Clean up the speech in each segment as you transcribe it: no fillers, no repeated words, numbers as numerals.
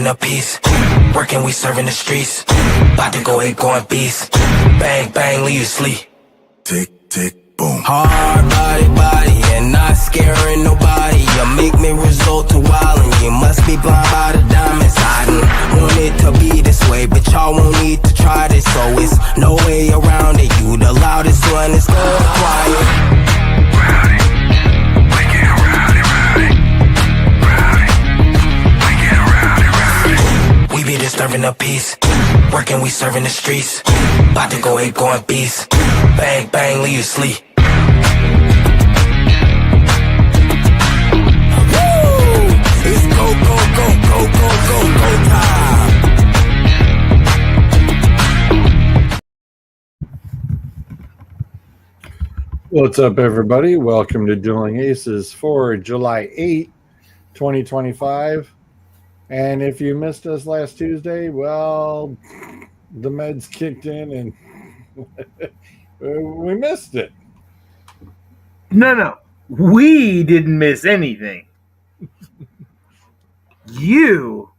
disturbing the peace. Working, we serving the streets. About to go ahead, going beast. Bang, bang, leave you sleep. Tick, tick, boom. Hard body, and not scaring nobody. You make me resort to wildin'. You must be blind by the diamonds. I didn't want it to be this way, but y'all won't need to try this. So it's no way around it. You the loudest one, it's going quiet. We be disturbing the peace. Working, we serving the streets. About to go ahead, going beast. Bang, bang, leave you sleep. Woo! It's go, go, go, go, go, go, go time. What's up, everybody? Welcome to Dueling Aces for July 8, 2025. And if you missed us last Tuesday, well, the meds kicked in and we missed it. No. We didn't miss anything. You.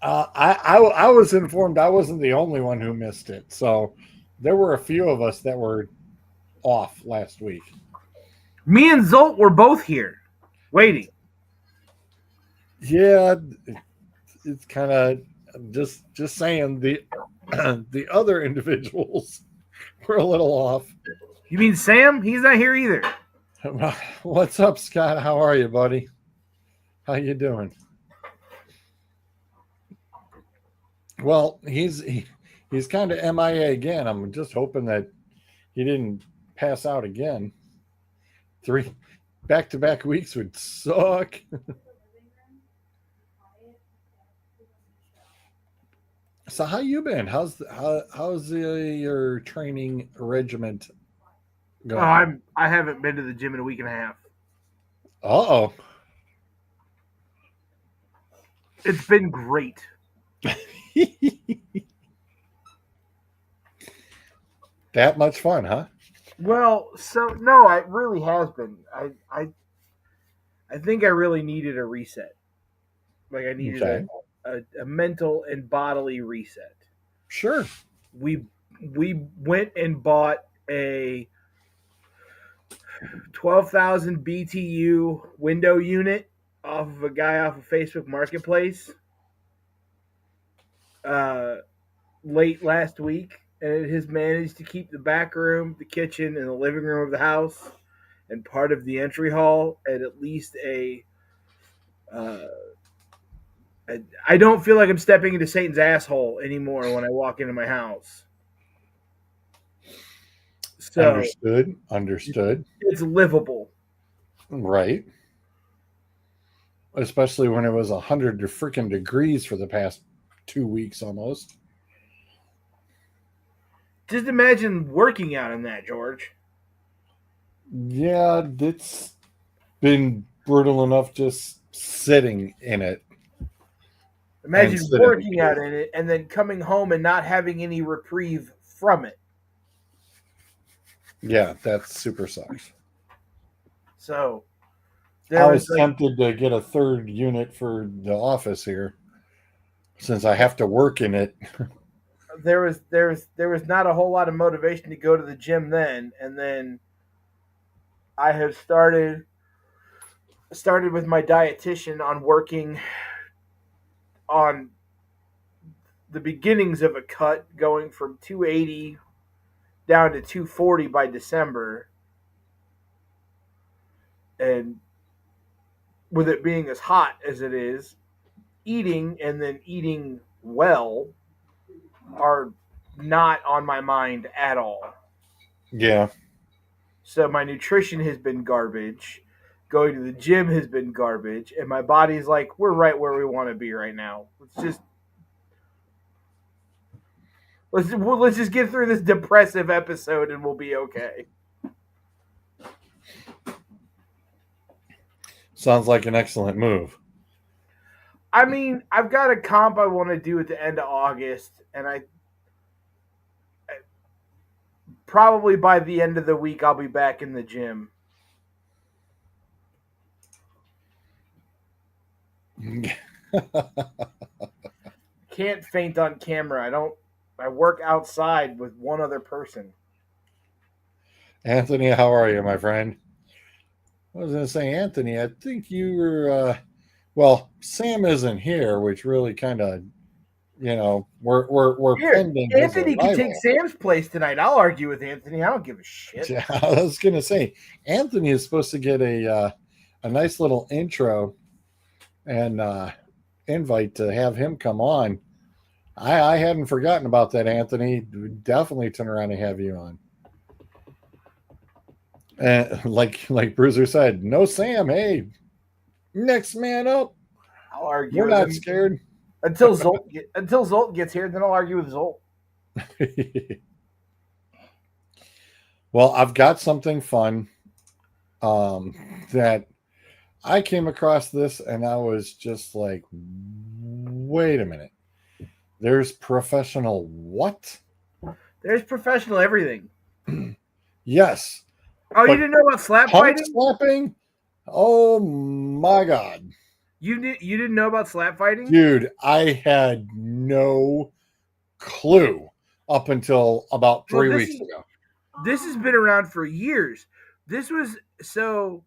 I was informed I wasn't the only one who missed it. So there were a few of us that were off last week. Me and Zolt were both here, waiting. Yeah, it's kind of just saying the other individuals were a little off. You mean Sam? He's not here either. What's up, Scott? How are you, buddy? How you doing? Well, he's kind of MIA again. I'm just hoping that he didn't pass out again. 3 back-to-back weeks would suck. So how you been? How's your training regiment going? I haven't been to the gym in a week and a half. Uh-oh. It's been great. That much fun, huh? Well, no, it really has been. I think I really needed a reset. Like I needed a mental and bodily reset. Sure. We went and bought a 12,000 BTU window unit off of a guy off of Facebook Marketplace late last week, and it has managed to keep the back room, the kitchen, and the living room of the house and part of the entry hall at least I don't feel like I'm stepping into Satan's asshole anymore when I walk into my house. So Understood. It's livable. Right. Especially when it was 100 freaking degrees for the past 2 weeks almost. Just imagine working out in that, George. Yeah, it's been brutal enough just sitting in it. Imagine working out in it and then coming home and not having any reprieve from it. Yeah, that super sucks. So I was tempted to get a third unit for the office here since I have to work in it. There was not a whole lot of motivation to go to the gym then, and then I have started with my dietitian on working on the beginnings of a cut, going from 280 down to 240 by December. And with it being as hot as it is, eating and then eating well are not on my mind at all. Yeah. So my nutrition has been garbage. Going to the gym has been garbage. And my body's like, we're right where we want to be right now. Let's just get through this depressive episode and we'll be okay. Sounds like an excellent move. I mean, I've got a comp I want to do at the end of August, and I probably by the end of the week I'll be back in the gym. Can't faint on camera. I work outside with one other person. Anthony, how are you, my friend? I was going to say, Anthony, I think you were, well, Sam isn't here, which really kind of, we're Here, pending his Anthony can take arrival. Sam's place tonight. I'll argue with Anthony. I don't give a shit. Yeah, I was going to say, Anthony is supposed to get a nice little intro and invite to have him come on. I hadn't forgotten about that, Anthony. Definitely turn around and have you on. And like Bruiser said, no Sam. Hey, next man up. I'll argue We're with not him scared. until Zolt gets here. Then I'll argue with Zolt. Well, I've got something fun that I came across this and I was just like, wait a minute. There's professional what? There's professional everything. Yes. Oh, you But didn't know about slap punk fighting? slapping? Oh my God. You didn't know about slap fighting? Dude, I had no clue up until about 3 weeks ago. This has been around for years. This was so.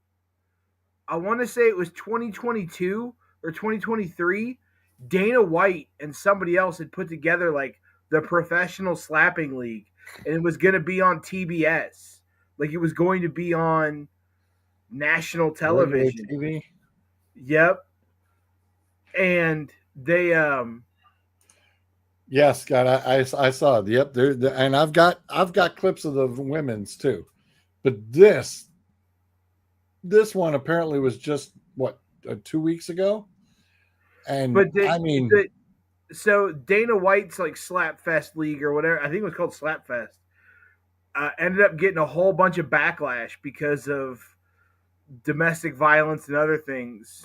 I want to say it was 2022 or 2023. Dana White and somebody else had put together like the Professional Slapping League, and it was going to be on TBS. Like it was going to be on national television. Regular TV? Yep. And they Yes, Scott, I saw it. Yep, and I've got clips of the women's too, but this one apparently was just what 2 weeks ago, and but I mean, so Dana White's like Slapfest League or whatever, I think it was called Slapfest, ended up getting a whole bunch of backlash because of domestic violence and other things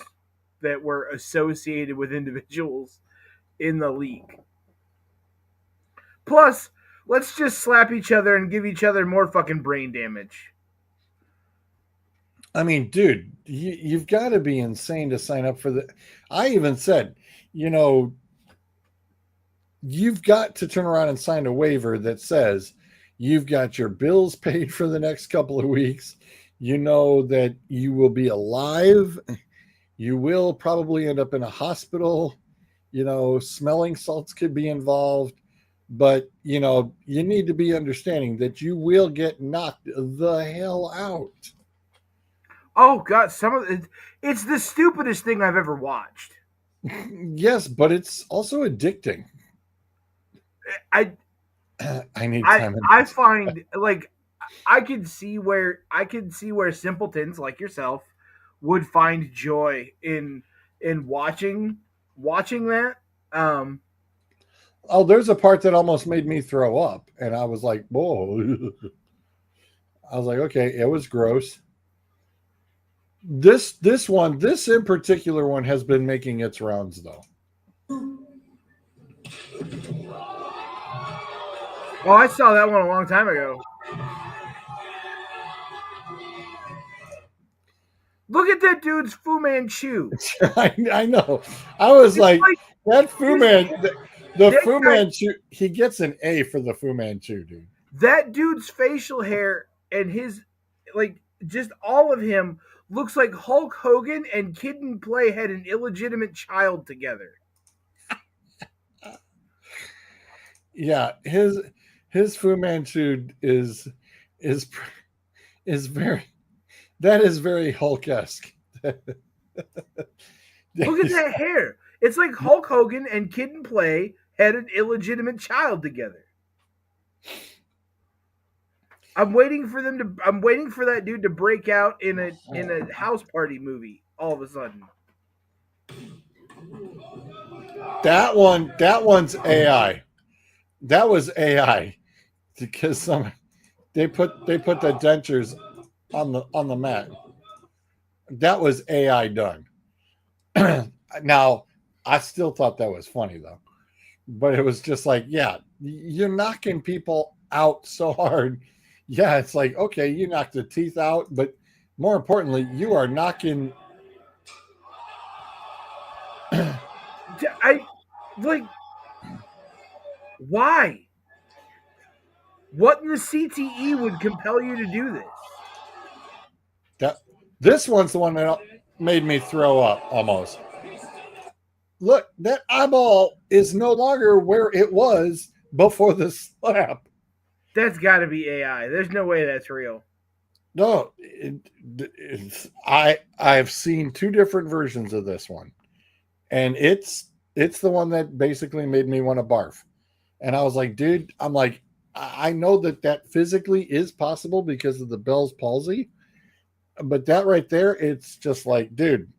that were associated with individuals in the league. Plus, let's just slap each other and give each other more fucking brain damage. I mean, dude, you've got to be insane to sign up for the. I even said, you've got to turn around and sign a waiver that says you've got your bills paid for the next couple of weeks. You know that you will be alive. You will probably end up in a hospital. Smelling salts could be involved. But, you need to be understanding that you will get knocked the hell out. Oh, God. It's the stupidest thing I've ever watched. Yes, but it's also addicting. I need time. I find like I could see where simpletons like yourself would find joy in watching that. Oh, there's a part that almost made me throw up, and I was like, "Whoa!" I was like, "Okay, it was gross." This in particular one has been making its rounds though. Oh, I saw that one a long time ago. Look at that dude's Fu Manchu. I know. I was like, that Fu Man, the Fu Manchu, he gets an A for the Fu Manchu, dude. That dude's facial hair and his, like, just all of him looks like Hulk Hogan and Kid and Play had an illegitimate child together. Yeah, his Fu Manchu is very, that is very Hulk-esque. Look at that hair. It's like Hulk Hogan and Kid and Play had an illegitimate child together. I'm waiting for that dude to break out in a house party movie all of a sudden. That one's AI. That was AI because they put the dentures on the mat. That was AI done. Now, I still thought that was funny though, but it was just like, yeah, you're knocking people out so hard. Yeah, it's like, okay, you knocked the teeth out, but more importantly, you are knocking I like why? What in the CTE would compel you to do this? This one's the one that made me throw up almost. Look, that eyeball is no longer where it was before the slap. That's got to be AI. There's no way that's real. No, I've seen two different versions of this one, and it's the one that basically made me want to barf. And I was like, dude, I'm like, I know that physically is possible because of the Bell's palsy, but that right there, it's just like, dude,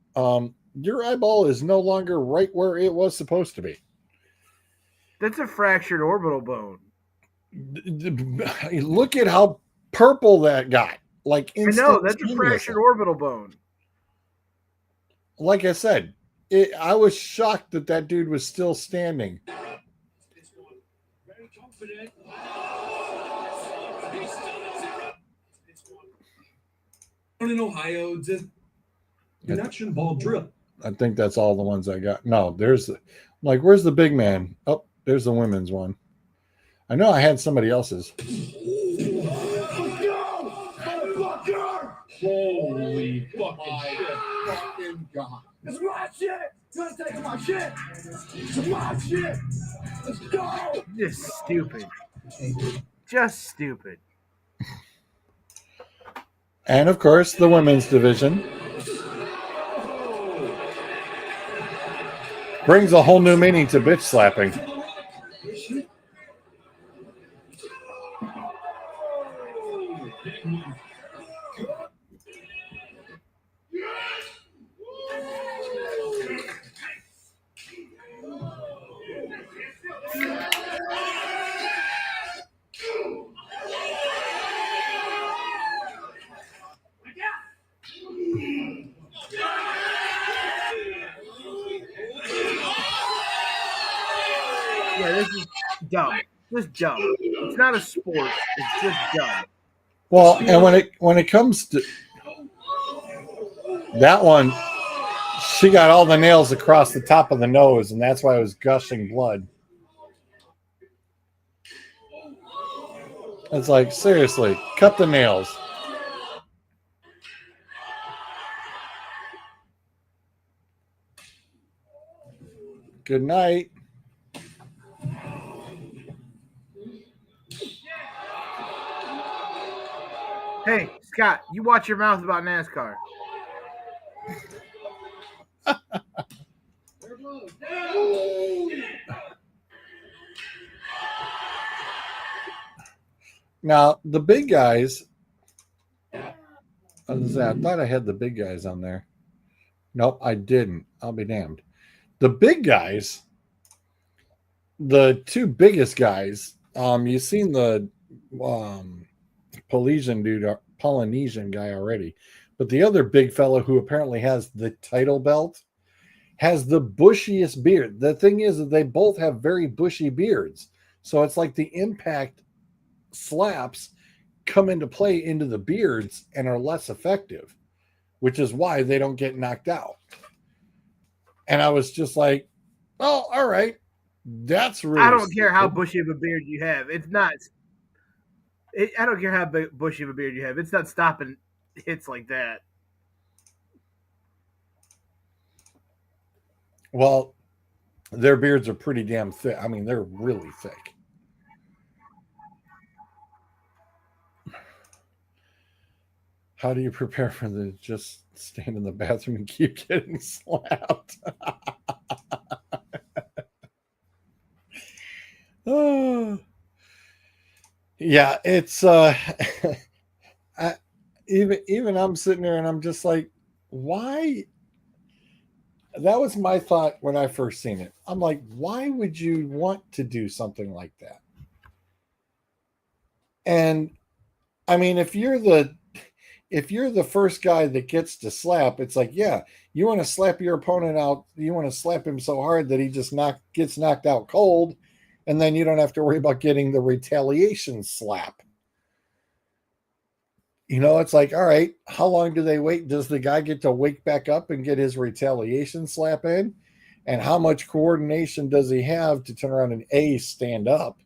your eyeball is no longer right where it was supposed to be. That's a fractured orbital bone. Look at how purple that got. Like I know, that's a fractured orbital bone. Like I said, I was shocked that dude was still standing. In Ohio, just connection ball drill. I think that's all the ones I got. No, where's the big man? Oh, there's the women's one. I know I had somebody else's. Holy fucking shit. Fucking God. It's my shit. You're taking my shit. It's my shit. Let's go. Just stupid. Just stupid. And of course, the women's division brings a whole new meaning to bitch slapping. Yeah, this is dumb. This is dumb. It's not a sport. It's just dumb. Well, and when it comes to that one, she got all the nails across the top of the nose, and that's why it was gushing blood. It's like, seriously, cut the nails. Good night. Hey, Scott, you watch your mouth about NASCAR. Now, the big guys, I thought I had the big guys on there. Nope, I didn't. I'll be damned. The big guys, the two biggest guys, you've seen the Polynesian guy already, but the other big fellow who apparently has the title belt has the bushiest beard. The thing is that they both have very bushy beards, so it's like the impact slaps come into play into the beards and are less effective, which is why they don't get knocked out. And I was just like, oh, all right, that's really. I don't care how bushy of a beard you have. It's not. I don't care how bushy of a beard you have. It's not stopping hits like that. Well, their beards are pretty damn thick. I mean, they're really thick. How do you prepare for the just stand in the bathroom and keep getting slapped? Oh. Yeah, it's even I'm sitting there and I'm just like, why? That was my thought when I first seen it. I'm like, why would you want to do something like that? And I mean, if you're the first guy that gets to slap, it's like, yeah, you want to slap your opponent out. You want to slap him so hard that he just gets knocked out cold, and then you don't have to worry about getting the retaliation slap. You know, it's like, all right, how long do they wait? Does the guy get to wake back up and get his retaliation slap in? And how much coordination does he have to turn around and stand up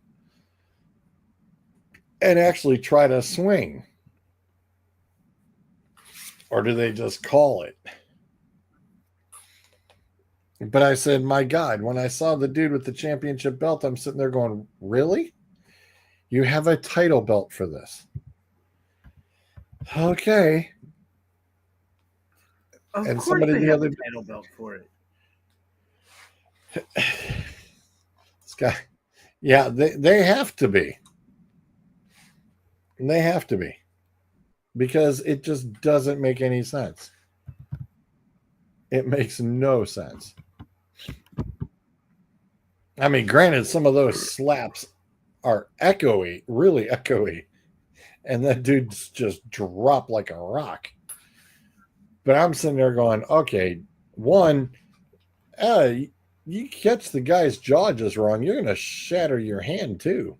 and actually try to swing? Or do they just call it? But I said, my God, when I saw the dude with the championship belt, I'm sitting there going, really? You have a title belt for this? Okay. Of And course, somebody they the have other a title belt for it. this guy, yeah, they have to be. They have to be. Because it just doesn't make any sense. It makes no sense. I mean, granted, some of those slaps are echoey, really echoey. And that dude's just dropped like a rock. But I'm sitting there going, okay, one, you catch the guy's jaw just wrong, you're going to shatter your hand too.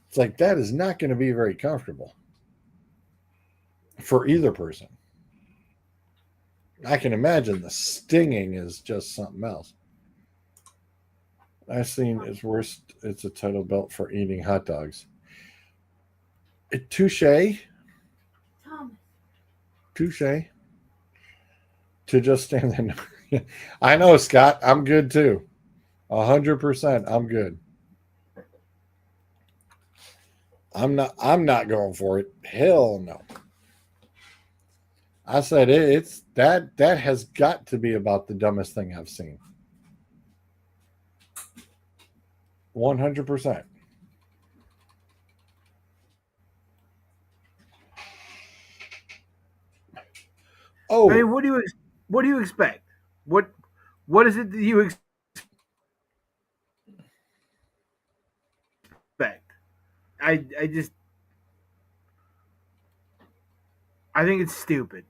It's like that is not going to be very comfortable for either person. I can imagine the stinging is just something else. I've seen it's worse. It's a title belt for eating hot dogs. Touche. Touche. To just stand there. I know, Scott. I'm good too. 100%. I'm good. I'm not going for it. Hell no. I said it's that has got to be about the dumbest thing I've seen. 100%. Oh, I mean, what do you expect? What is it that you expect? I just I think it's stupid.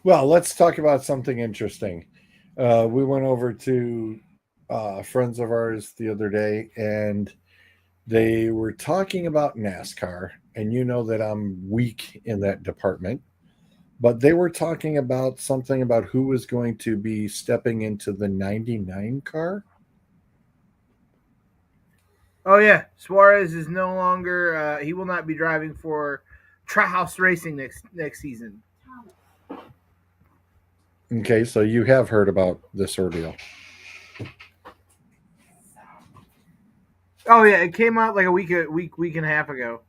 well, let's talk about something interesting. We went over to friends of ours the other day, and they were talking about NASCAR, and you know that I'm weak in that department. But they were talking about something about who was going to be stepping into the 99 car. Oh yeah, Suarez is no longer. He will not be driving for House Racing next season. Okay, so you have heard about this ordeal. Oh yeah, it came out like a week and a half ago.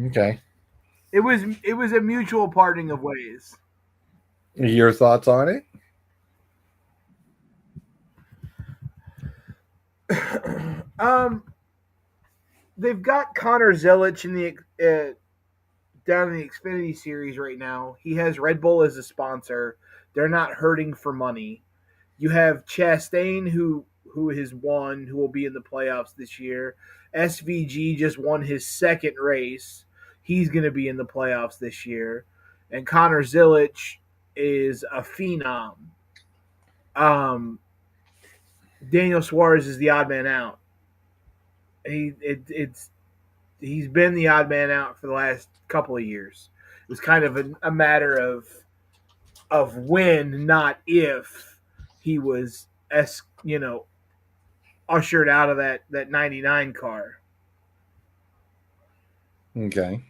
Okay. It was a mutual parting of ways. Your thoughts on it? um, they've got Connor Zelich in the down in the Xfinity series right now. He has Red Bull as a sponsor. They're not hurting for money. You have Chastain who has won, who will be in the playoffs this year. SVG just won his second race. He's going to be in the playoffs this year. And Connor Zilich is a phenom. Um, Daniel Suarez is the odd man out. He's been the odd man out for the last couple of years. It was kind of a matter of when, not if, he was ushered out of that 99 car. Okay.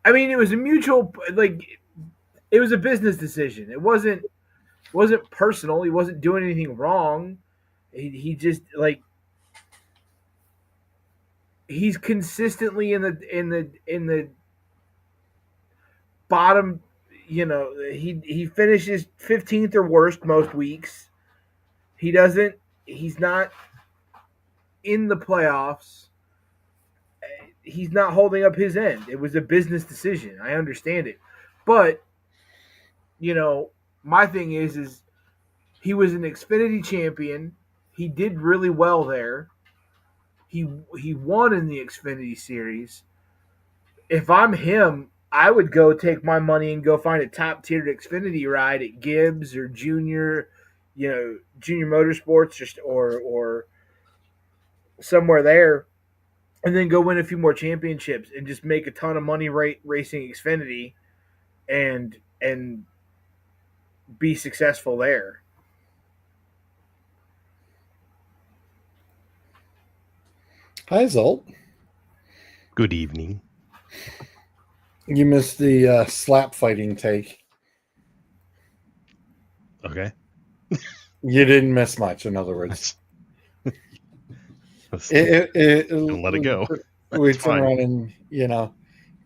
I mean, it was a mutual, like, it was a business decision. It wasn't personal. He wasn't doing anything wrong. He just, like, he's consistently in the bottom. He finishes 15th or worst most weeks. He doesn't. He's not in the playoffs. He's not holding up his end. It was a business decision. I understand it, but my thing is he was an Xfinity champion. He did really well there. He won in the Xfinity series. If I'm him, I would go take my money and go find a top tiered Xfinity ride at Gibbs or Junior Motorsports, just or somewhere there, and then go win a few more championships and just make a ton of money racing Xfinity, and and be successful there. Hi, Zolt. Good evening. You missed the slap fighting take. Okay. You didn't miss much, in other words. Let's Don't let it go. We That's turn fine. around and,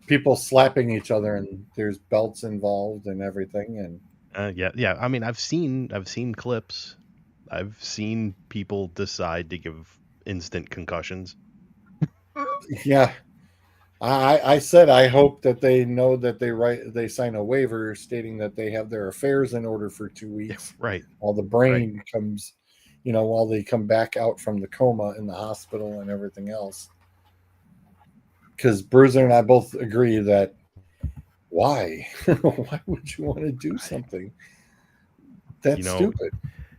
people slapping each other, and there's belts involved and everything. And Yeah. I mean, I've seen clips. I've seen people decide to give instant concussions. yeah, I said I hope that they know that they sign a waiver stating that they have their affairs in order for 2 weeks Right. while the brain comes, while they come back out from the coma in the hospital and everything else. Because Bruiser and I both agree that why? Why would you want to do something that's stupid?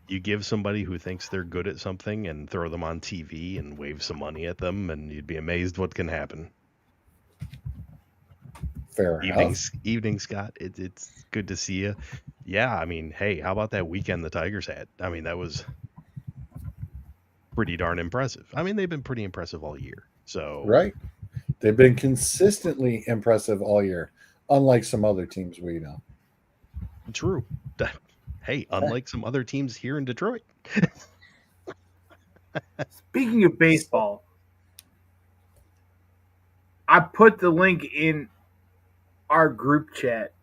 You give somebody who thinks they're good at something and throw them on TV and wave some money at them, and you'd be amazed what can happen. Fair enough. Evening, Scott. It's good to see you. Yeah, I mean, hey, how about that weekend the Tigers had? I mean, that was pretty darn impressive. I mean, they've been pretty impressive all year. So Right. They've been consistently impressive all year, unlike some other teams we know. true. Hey, unlike some other teams here in Detroit. Speaking of baseball, I put the link in our group chat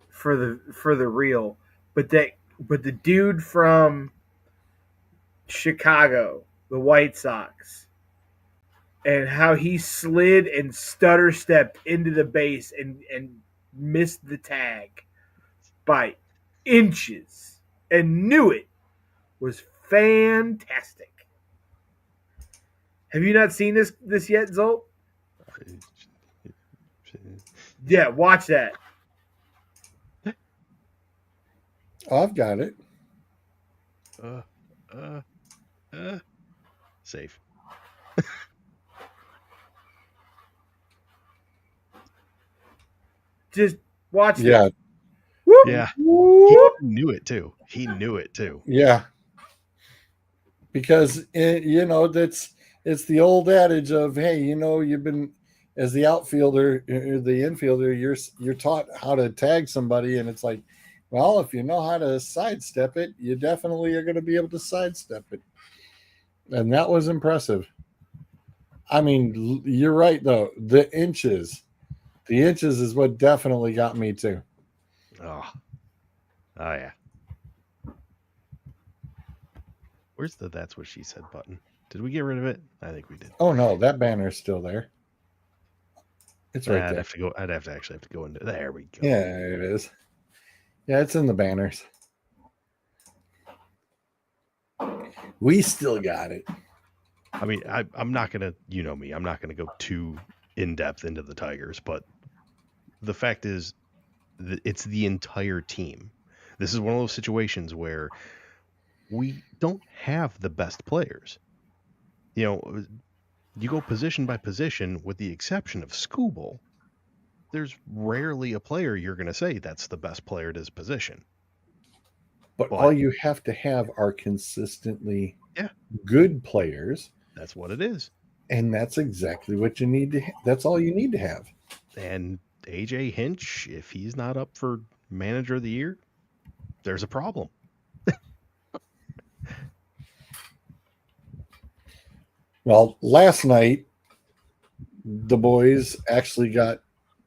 for the reel, but the dude from Chicago, the White Sox, and how he slid and stutter stepped into the base and missed the tag by inches and knew it was fantastic. Have you not seen this yet, Zolt? Yeah, watch that. Oh, I've got it. Safe. Just watch Yeah. that. Whoop, Yeah. whoop. He knew it too. Yeah. Because it's the old adage of, hey, you've been, as the outfielder, the infielder, you're taught how to tag somebody, and it's like, well, if you know how to sidestep it, you definitely are going to be able to sidestep it. And that was impressive. I mean, you're right though. The inches is what definitely got me too. Oh yeah. Where's the "That's What She Said" button? Did we get rid of it? I think we did. Oh no, that banner's still there. It's right there. I'd actually have to go into. There we go. Yeah, it is. Yeah, it's in the banners. We still got it. I mean, I'm not gonna, me, I'm not gonna go too in depth into the Tigers, but the fact is, it's the entire team. This is one of those situations where we don't have the best players. You go position by position, with the exception of Scooble. There's rarely a player you're going to say that's the best player at his position. But all you have to have are consistently good players. That's what it is. And that's exactly what you need to that's all you need to have. And AJ Hinch, if he's not up for manager of the year, there's a problem. Well, last night the boys actually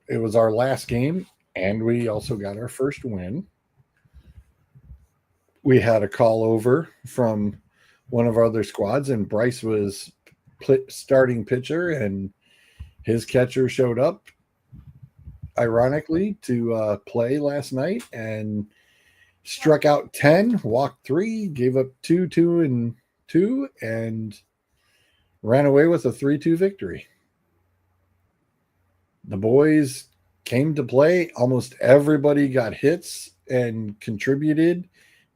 it was our last game, and we also got our first win. We had a call over from one of our other squads, and Bryce was starting pitcher, and his catcher showed up, ironically, to play last night and struck out 10, walked 3, gave up 2 and 2, and ran away with a 3-2 victory. The boys came to play. Almost everybody got hits and contributed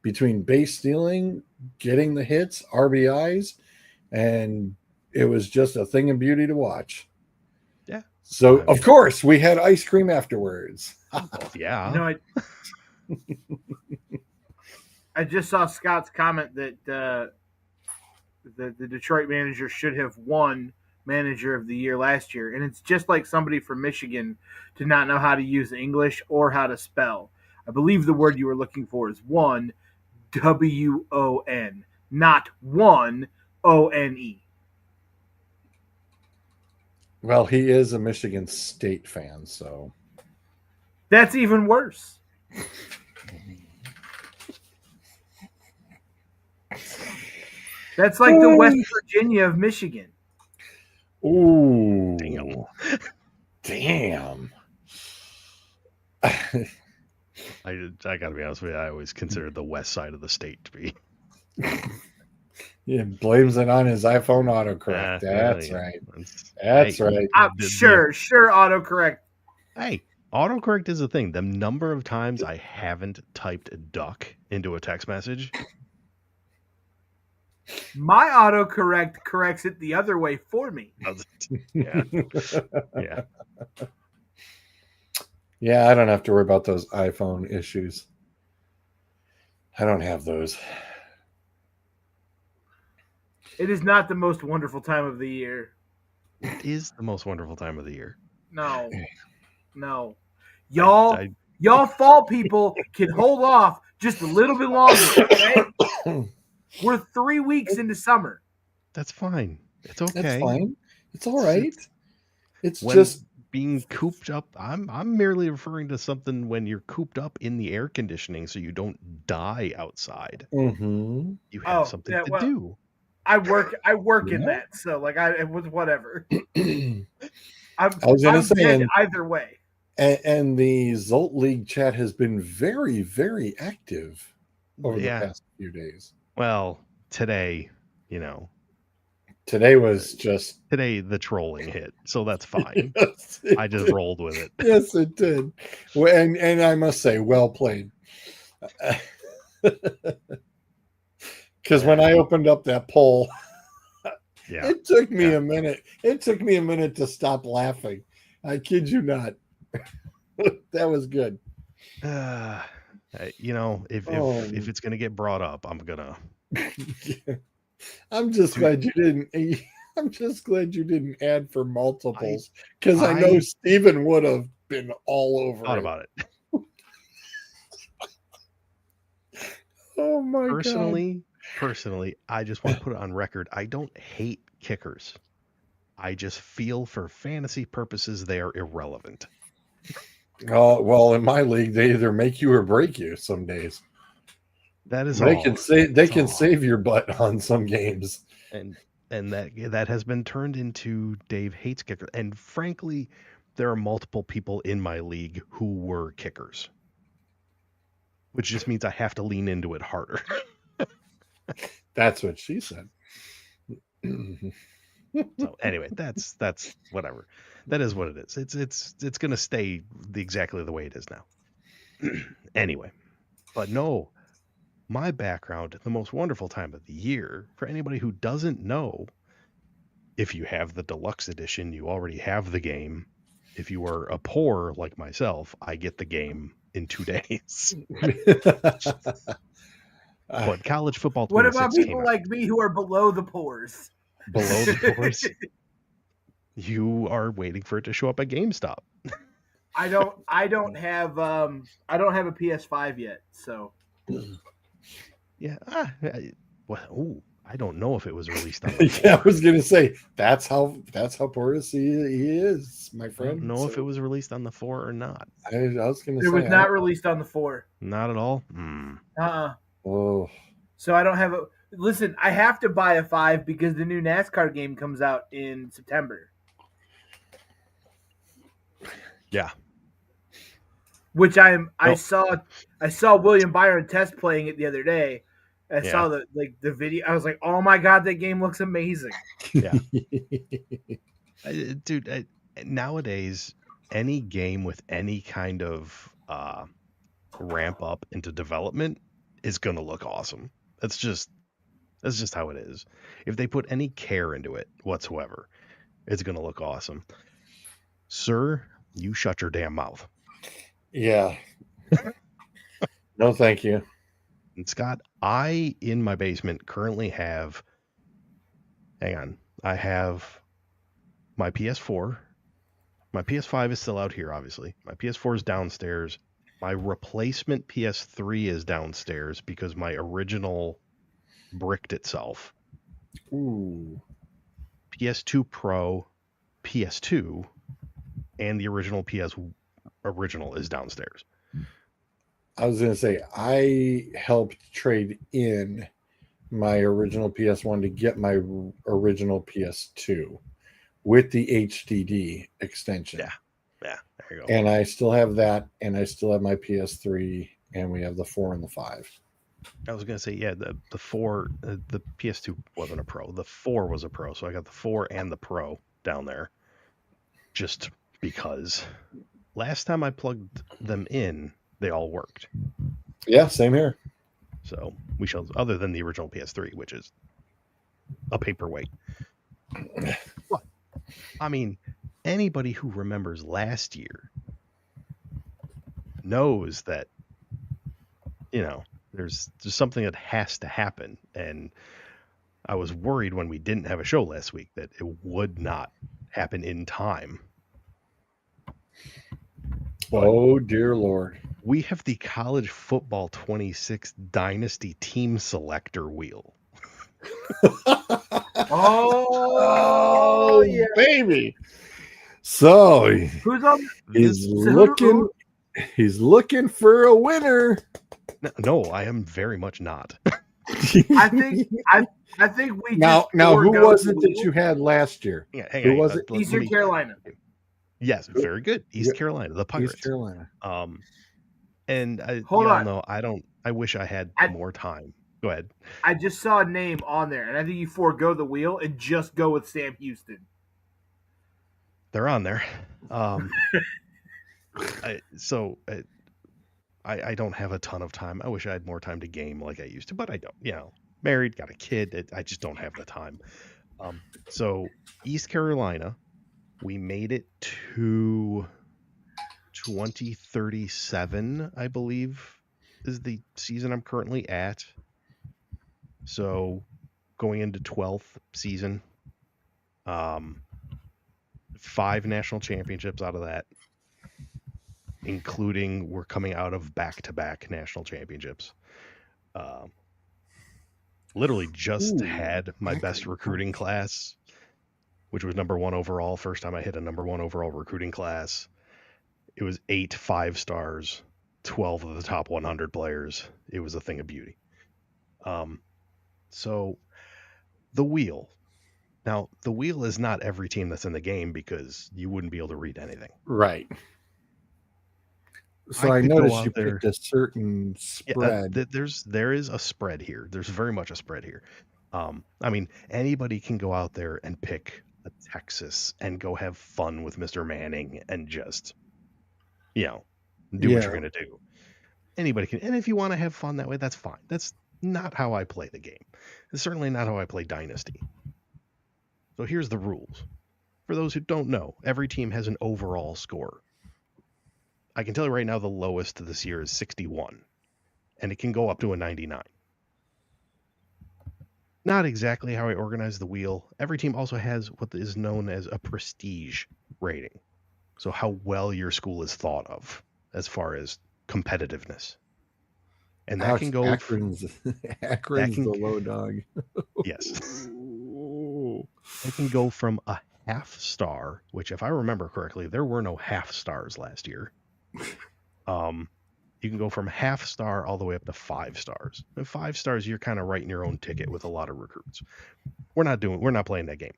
between base stealing, getting the hits, RBIs, and it was just a thing of beauty to watch. Yeah, So, I mean, of course, we had ice cream afterwards. well, yeah. You know, I just saw Scott's comment that the Detroit manager should have won Manager of the Year last year, and it's just like somebody from Michigan to not know how to use English or how to spell. I believe the word you were looking for is one, WON, not one ONE. Well, he is a Michigan State fan, so That's even worse. That's like the West Virginia of Michigan. ooh, Damn. damn. I gotta be honest with you. I always considered the west side of the state to be. He blames it on his iPhone autocorrect. That's yeah. right. That's Hey, right. Sure, autocorrect. Hey, autocorrect is a thing. The number of times I haven't typed duck into a text message. My autocorrect corrects it the other way for me. Yeah. Yeah. Yeah, I don't have to worry about those iPhone issues. I don't have those. It is not the most wonderful time of the year. It is the most wonderful time of the year. No. Y'all fall people can hold off just a little bit longer, okay? We're 3 weeks into summer. That's fine. It's okay. That's fine. It's all right. It's when just being cooped up. I'm merely referring to something when you're cooped up in the air conditioning so you don't die outside. mhm. You have something to do. I work in Yeah. that, so it was whatever. I I'm was gonna say, dead and- either way. And the Zolt League chat has been very, very active over the past few days. Well, today, Today was just the trolling hit, so that's fine. Yes, I just rolled with it. Yes, it did. Well, and I must say, well played. Because when I opened up that poll, it took me a minute. It took me a minute to stop laughing. I kid you not. That was good. If it's gonna get brought up, I'm gonna. I'm just glad you didn't. I'm just glad you didn't add for multiples because I know Steven would have been all over thought about it. Oh my Personally, I just want to put it on record. I don't hate kickers. I just feel for fantasy purposes they are irrelevant. Oh, well, in my league, they either make you or break you some days. That is they all. Can save your butt on some games. And that has been turned into Dave hates kickers. And frankly, there are multiple people in my league who were kickers. Which just means I have to lean into it harder. That's what she said. So anyway, that's whatever. That is what it is. It's gonna stay exactly the way it is now. Anyway, but no, my background, the most wonderful time of the year, for anybody who doesn't know, if you have the deluxe edition, you already have the game. If you are a poor like myself, I get the game in 2 days. But college football 26 What about came people out. like me who are below the pores? Below the pores? You are waiting for it to show up at GameStop. I don't have a PS5 yet, so Yeah. I don't know if it was released on. Yeah, I was gonna say that's how porous he is, my I friend. don't know if it was released on the 4 or not. I was gonna say it was not released on the 4. Not at all. Oh, so I don't have a. Listen, I have to buy a 5 because the new NASCAR game comes out in September. Yeah. Which I saw William Byron test playing it the other day. I saw the video. I was like, "Oh my god, that game looks amazing!" Yeah, dude. Nowadays, any game with any kind of ramp up into development is gonna look awesome. That's just how it is. If they put any care into it whatsoever, it's gonna look awesome. Sir, you shut your damn mouth. Yeah. No, thank you. And Scott, I, in my basement, currently have, hang on, I have my PS4. My PS5 is still out here, obviously. My PS4 is downstairs. My replacement PS3 is downstairs because my original bricked itself. Ooh. PS2 Pro, PS2, and the original original is downstairs. I was going to say, I helped trade in my original PS1 to get my original PS2 with the HDD extension. Yeah, there you go. And I still have that, and I still have my PS3, and we have the 4 and the 5. I was going to say, yeah, the 4, the PS2 wasn't a Pro. The 4 was a Pro, so I got the 4 and the Pro down there just because last time I plugged them in, they all worked. Yeah, same here. So we shall, other than the original PS3, which is a paperweight. But, I mean, anybody who remembers last year knows that, you know, there's something that has to happen. And I was worried when we didn't have a show last week that it would not happen in time. But oh, dear Lord. we have the College Football 26 Dynasty Team Selector wheel. Oh, yeah. baby. So Who's on? he's looking for a winner. No, I am very much not. I think we now just who forego was it the that you had last year? Hang Who on, was it? Eastern Carolina. Yes, very good. East Carolina, the Pirates. East Carolina. And Hold on. know I wish I had more time. Go ahead. I just saw a name on there, and I think you forego the wheel and just go with Sam Houston. They're on there. I don't have a ton of time. I wish I had more time to game like I used to, but I don't. You know, married, got a kid. I just don't have the time. So East Carolina, we made it to 2037, I believe, is the season I'm currently at. So going into 12th season, 5 national championships out of that, including we're coming out of back-to-back national championships. Literally just had my best recruiting class, which was number 1 overall. First time I hit a number 1 overall recruiting class. It was 8 5-stars, 12 of the top 100 players. It was a thing of beauty. So the wheel. Now, the wheel is not every team that's in the game because you wouldn't be able to read anything. Right. So I noticed you picked a certain spread. Yeah, there is a spread here. There's very much a spread here. I mean, anybody can go out there and pick a Texas and go have fun with Mr. Manning and just, do what you're going to do. Anybody can. And if you want to have fun that way, that's fine. That's not how I play the game. It's certainly not how I play Dynasty. So here's the rules. For those who don't know, every team has an overall score. I can tell you right now the lowest this year is 61, and it can go up to a 99. Not exactly how I organize the wheel. Every team also has what is known as a prestige rating. So how well your school is thought of as far as competitiveness. And that can go... Akron's the low dog. Yes. It can go from a half star, which if I remember correctly, there were no half stars last year. You can go from half star all the way up to 5 stars. And 5 stars, you're kind of writing your own ticket with a lot of recruits. We're not playing that game.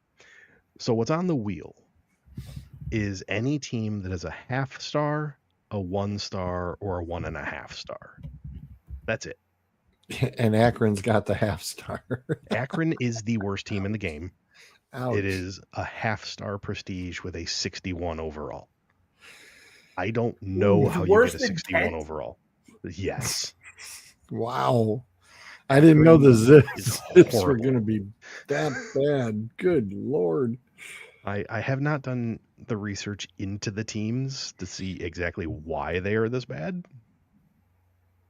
So what's on the wheel is any team that is a half star, a 1 star, or a 1.5 star. That's it. And Akron's got the half star. Akron is the worst team in the game. Ouch. It is a half star prestige with a 61 overall. I don't know how you get a 61 overall. Yes. Wow. I didn't know the zips were going to be that bad. Good Lord. I have not done the research into the teams to see exactly why they are this bad.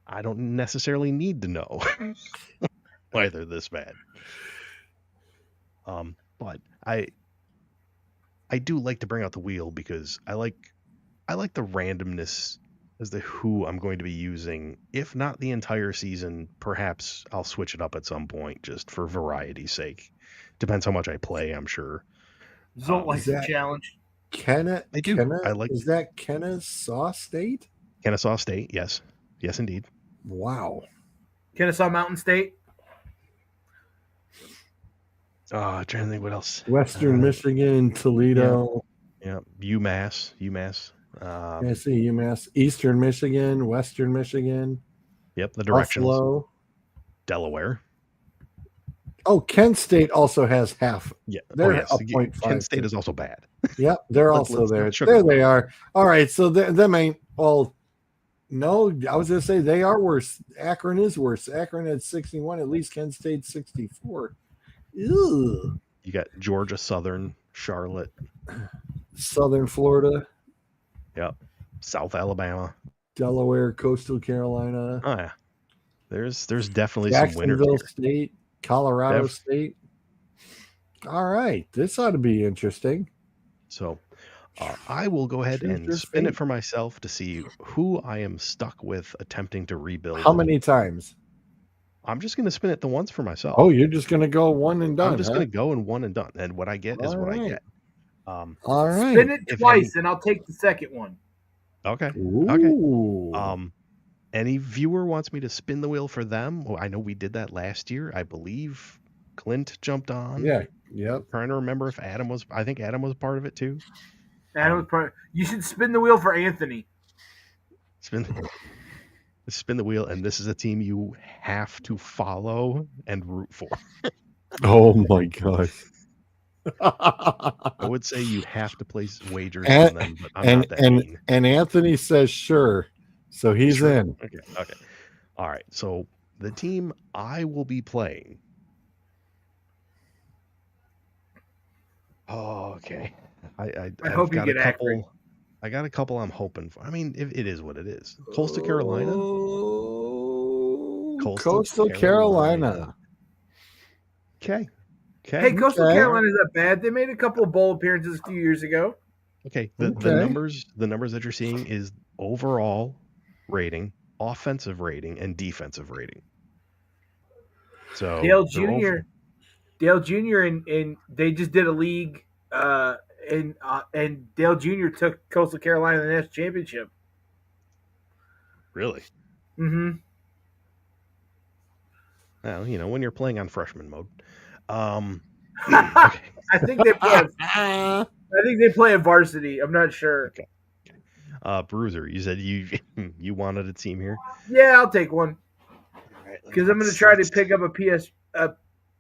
I don't necessarily need to know why they're this bad. But I do like to bring out the wheel because I like the randomness as to who I'm going to be using. If not the entire season, perhaps I'll switch it up at some point just for variety's sake. Depends how much I play, I'm sure. Zolt likes Is the that challenge. I do. I like Is that Kennesaw State? Kennesaw State. Yes. Yes, indeed. Wow. Kennesaw Mountain State. Trying to think what else. Western Michigan, Toledo. Yeah. UMass. Tennessee, UMass, Eastern Michigan, Western Michigan. Yep. The directionals. Buffalo. Delaware. Oh, Kent State also has half. Yeah. They're yes. a 0.5. Kent State is also bad. Yep, they're Let's also there. sugar There they are. All right, so them ain't. Well, no, I was gonna say they are worse. Akron is worse. Akron had 61. At least Kent State 64. Ew. You got Georgia Southern, Charlotte. Southern Florida. Yep. South Alabama. Delaware, Coastal Carolina. Oh yeah. There's definitely some winners Jacksonville here. State, Colorado State. All right, this ought to be interesting. So I will go ahead and spin it for myself to see who I am stuck with attempting to rebuild. How many times? I'm just going to spin it the once for myself. Oh, you're just going to go one and done. I'm just going to go and one and done. And what I get is what I get. All right. Spin it twice, and I'll take the second one. Okay. Ooh. Okay. Any viewer wants me to spin the wheel for them? Oh, I know we did that last year. I believe Clint jumped on. Yeah. Yep. Trying to remember if Adam was. I think Adam was part of it too. Adam was part. You should spin the wheel for Anthony. Spin the wheel, and this is a team you have to follow and root for. Oh my gosh. I would say you have to place wagers on them, but I'm not that mean. And Anthony says sure. So he's in. Okay. All right. So the team I will be playing. Oh, okay. I hope you get accurate. I got a couple I'm hoping for. I mean, if it is what it is. Coastal Carolina. Coastal Carolina. Okay. Hey, Coastal Carolina's not bad. They made a couple of bowl appearances a few years ago. Okay. The numbers that you're seeing is overall rating, offensive rating, and defensive rating. So Dale Jr. and they just did a league, and Dale Jr. took Coastal Carolina to the national championship. Really? Mm-hmm. Well, when you're playing on freshman mode. Okay. I think they play at varsity. I'm not sure. Okay. Bruiser, you said you wanted a team here. Yeah, I'll take one. Because I'm going to try to pick up a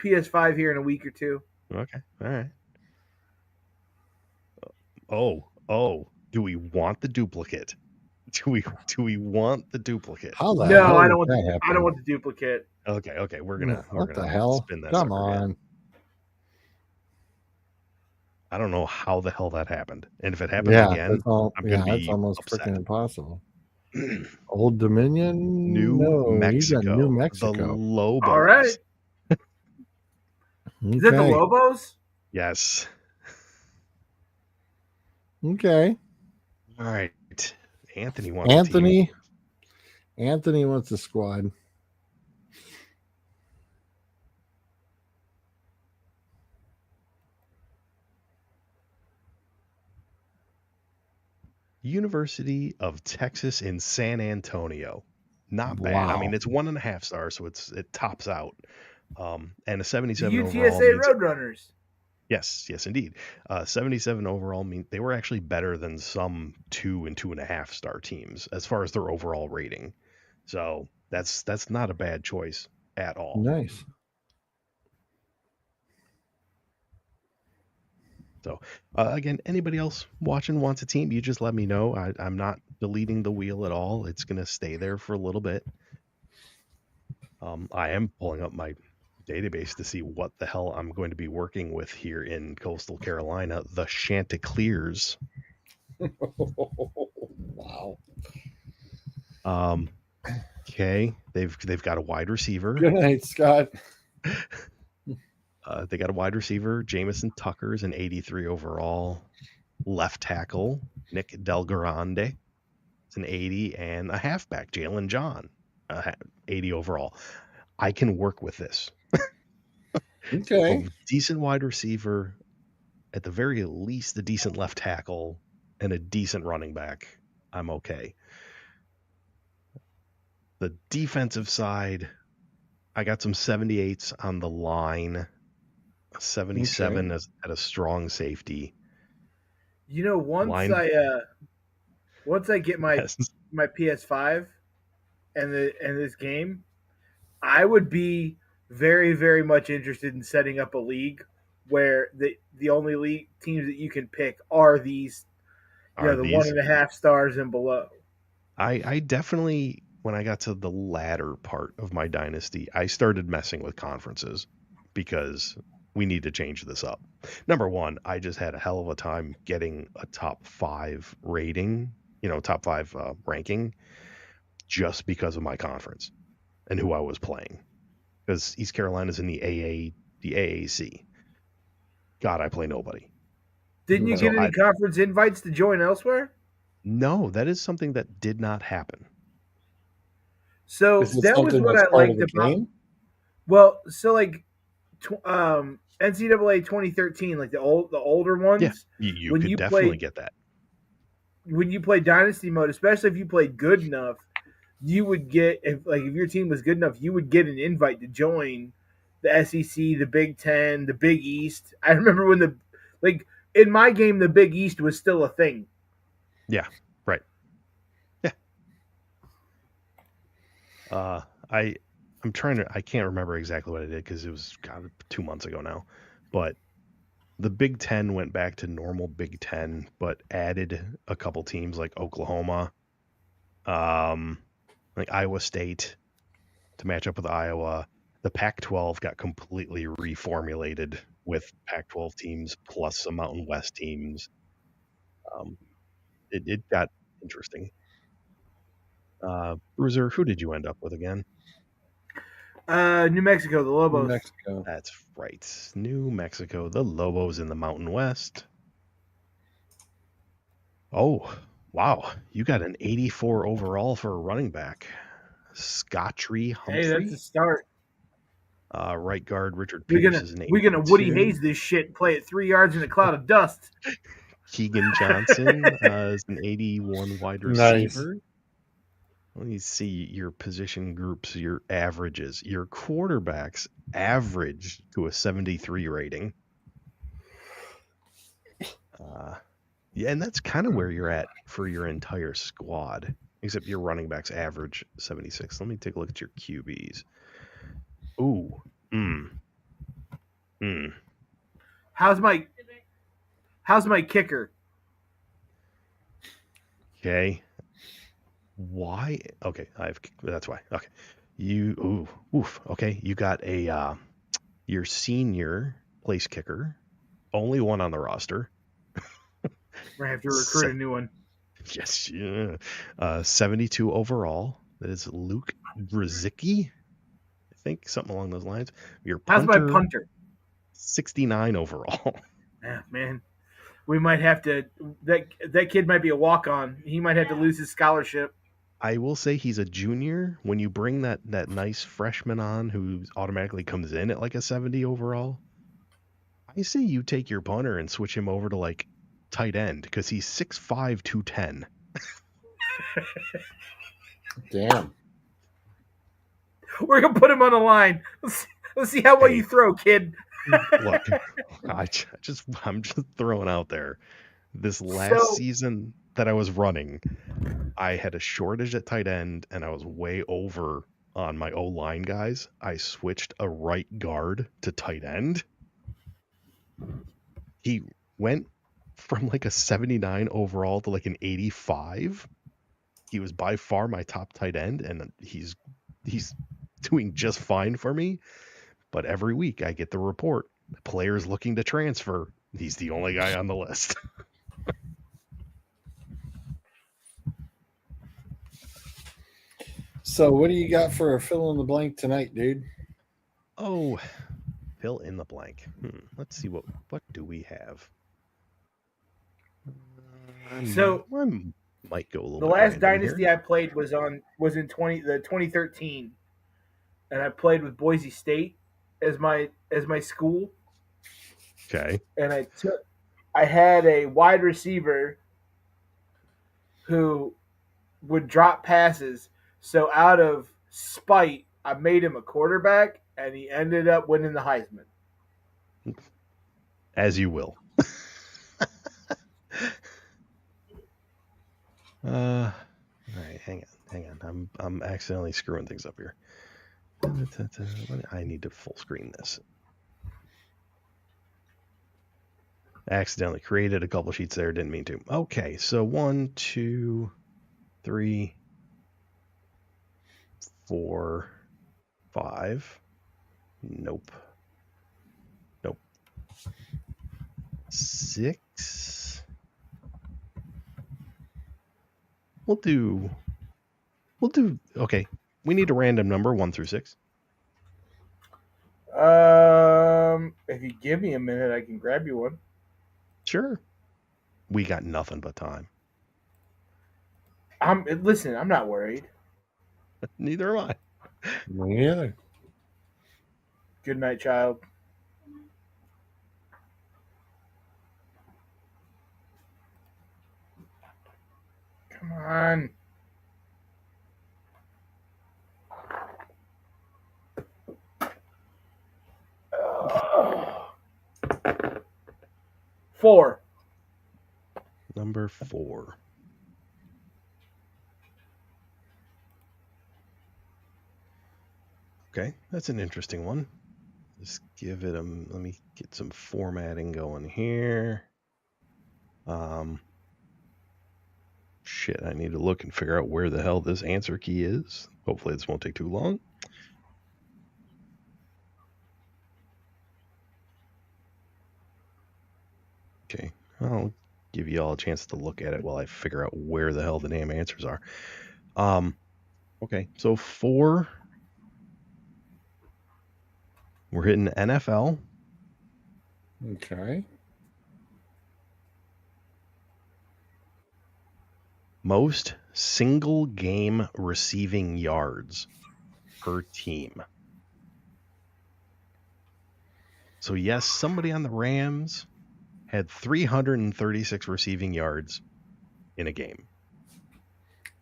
PS5 here in a week or two. Okay. All right. Oh, do we want the duplicate? Do we want the duplicate? How the no, hell I don't want the duplicate. Okay. We're gonna spin that. Come on. I don't know how the hell that happened, and if it happens again, that's almost freaking impossible. Old Dominion, New Mexico, New Mexico, the Lobos. All right. Is that the Lobos? Yes. Okay. All right. Anthony wants Anthony wants a squad. University of Texas in San Antonio. Not bad. Wow. I mean, it's 1.5 stars, so it tops out. And a 77 the overall. UTSA Roadrunners. Yes, indeed. 77 overall mean they were actually better than some 2 and 2.5 star teams as far as their overall rating. So that's not a bad choice at all. Nice. So again, anybody else watching wants a team, you just let me know. I'm not deleting the wheel at all. It's going to stay there for a little bit. I am pulling up my database to see what the hell I'm going to be working with here in coastal Carolina. The Chanticleers. Wow. Okay, they've got a wide receiver. Good night, Scott. They got a wide receiver. Jamison Tucker's an 83 overall. Left tackle Nick Del Grande. It's an 80, and a halfback Jalen John, 80 overall. I can work with this. Okay. A decent wide receiver, at the very least, a decent left tackle, and a decent running back. I'm okay. The defensive side, I got some 78s on the line, 77 as at a strong safety. You know, once Line, I get my yes. my PS5 and this game, I would be very, very much interested in setting up a league where the only league teams that you can pick are these, Are the these? 1.5 stars and below. I definitely, when I got to the latter part of my dynasty, I started messing with conferences because we need to change this up. Number one, I just had a hell of a time getting a top 5 rating, top 5 ranking, just because of my conference and who I was playing. Because East Carolina's in the AAC. God, I play nobody. Didn't you So get any conference invites to join elsewhere? No, that is something that did not happen. So Is it that was something what that's I part of liked the about. game? Well, so like NCAA 2013, like the older ones. Yeah, you when could you definitely played get that. when you play dynasty mode, especially if you played good enough, you would get if your team was good enough, you would get an invite to join the SEC, the Big Ten, the Big East. I remember when in my game, the Big East was still a thing. Yeah, right. Yeah. I can't remember exactly what I did because it was 2 months ago now. But the Big Ten went back to normal Big Ten, but added a couple teams like Oklahoma, like Iowa State to match up with Iowa. The Pac-12 got completely reformulated with Pac-12 teams plus some Mountain West teams. It got interesting. Bruiser, who did you end up with again? New Mexico, the Lobos. New Mexico. That's right. New Mexico, the Lobos in the Mountain West. Oh, wow. You got an 84 overall for a running back. Scottree Humphrey. Hey, that's a start. Right guard Richard We're Pierce gonna is an 82. we're gonna Woody Hayes this shit. Play it 3 yards in a cloud of dust. Keegan Johnson is an 81 wide receiver. Nice. Let me see your position groups, your averages. Your quarterbacks average to a 73 rating. Yeah, and that's kind of where you're at for your entire squad, except your running backs average 76. Let me take a look at your QBs. Ooh. How's my kicker? Okay. Why? Okay, that's why. Okay. Okay, you got your senior place kicker, only one on the roster. We're gonna have to recruit a new one. Yes, yeah. 72 overall. That is Luke Brzicki. I think something along those lines. Your punter, How's my punter? 69 overall. Yeah, man. We might have to. That kid might be a walk-on. He might have to lose his scholarship. I will say he's a junior. When you bring that nice freshman on who automatically comes in at like a 70 overall, I say you take your punter and switch him over to like tight end because he's 6'5", 210. Damn. We're gonna put him on the line. Let's see how well you throw, kid. Look, I'm just throwing out there. This last season that I was running, I had a shortage at tight end, and I was way over on my O-line guys. I switched a right guard to tight end. He went from like a 79 overall to like an 85. He was by far my top tight end, and he's doing just fine for me. But every week I get the report. The player's looking to transfer. He's the only guy on the list. So, what do you got for a fill in the blank tonight, dude? Oh, fill in the blank. Let's see what do we have. So I might go a little the bit last random dynasty here. I played was in 2013, and I played with Boise State as my school, Okay. and I had a wide receiver who would drop passes. So out of spite, I made him a quarterback, and he ended up winning the Heisman. As you will. All right, hang on. I'm accidentally screwing things up here. I need to full screen this. Accidentally created a couple sheets there, didn't mean to. Okay, so 1, 2, 3, 4, 5. Nope. 6. We'll do okay. We need a random number 1 through 6. If you give me a minute, I can grab you one. Sure. We got nothing but time. Listen, I'm not worried. Neither am I. Yeah. Good night, child. Come on. Four. Number 4. Okay, that's an interesting one. Just give it a. Let me get some formatting going here. Shit, I need to look and figure out where the hell this answer key is. Hopefully this won't take too long. Okay, I'll give you all a chance to look at it while I figure out where the hell the damn answers are. Okay, so 4. We're hitting NFL. Okay. Most single game receiving yards per team. So yes, somebody on the Rams had 336 receiving yards in a game.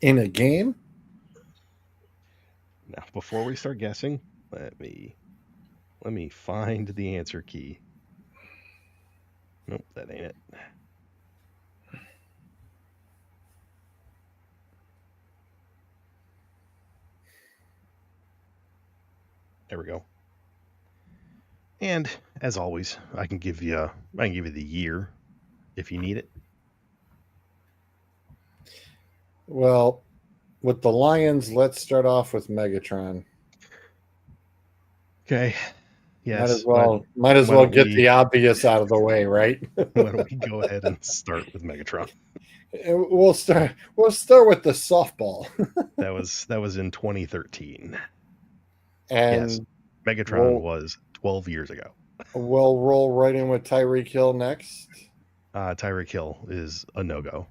In a game? Now, before we start guessing, let me find the answer key. Nope, that ain't it. There we go. And as always, I can give you the year if you need it. Well, with the Lions, let's start off with Megatron. Okay. Yes. Might as well get the obvious out of the way, right? Why don't we go ahead and start with Megatron? We'll start with the softball. That was in 2013. And yes, Megatron was 12 years ago. We'll roll right in with Tyreek Hill next. Tyreek Hill is a no-go.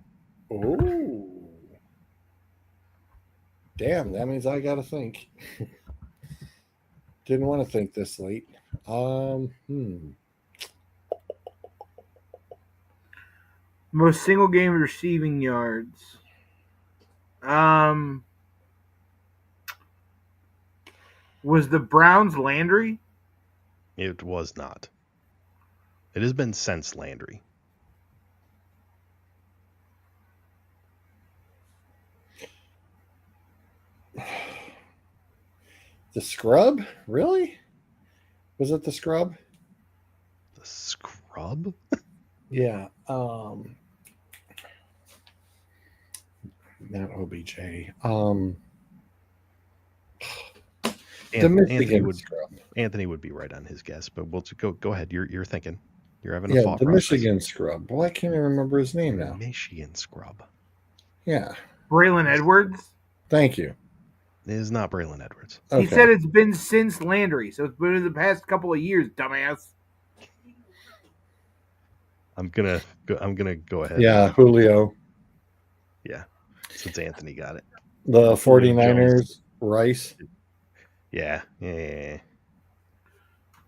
Ooh. Damn, that means I got to think. Didn't want to think this late. Most single game receiving yards. Was the Browns Landry? It was not. It has been since Landry. The Scrub? Really? Was it the Scrub? The Scrub? Yeah. Not OBJ. The Anthony Michigan would scrub. Anthony would be right on his guess, but we'll go ahead. You're thinking. You're having a Yeah, thought the process. Michigan scrub. Boy, I can't even remember his name now. Michigan scrub. Yeah. Braylon Edwards. Thank you. It is not Braylon Edwards. He said it's been since Landry, so it's been in the past couple of years, dumbass. I'm gonna go ahead. Yeah, Julio. Yeah, since Anthony got it. The Julio 49ers, Jones. Rice. Yeah.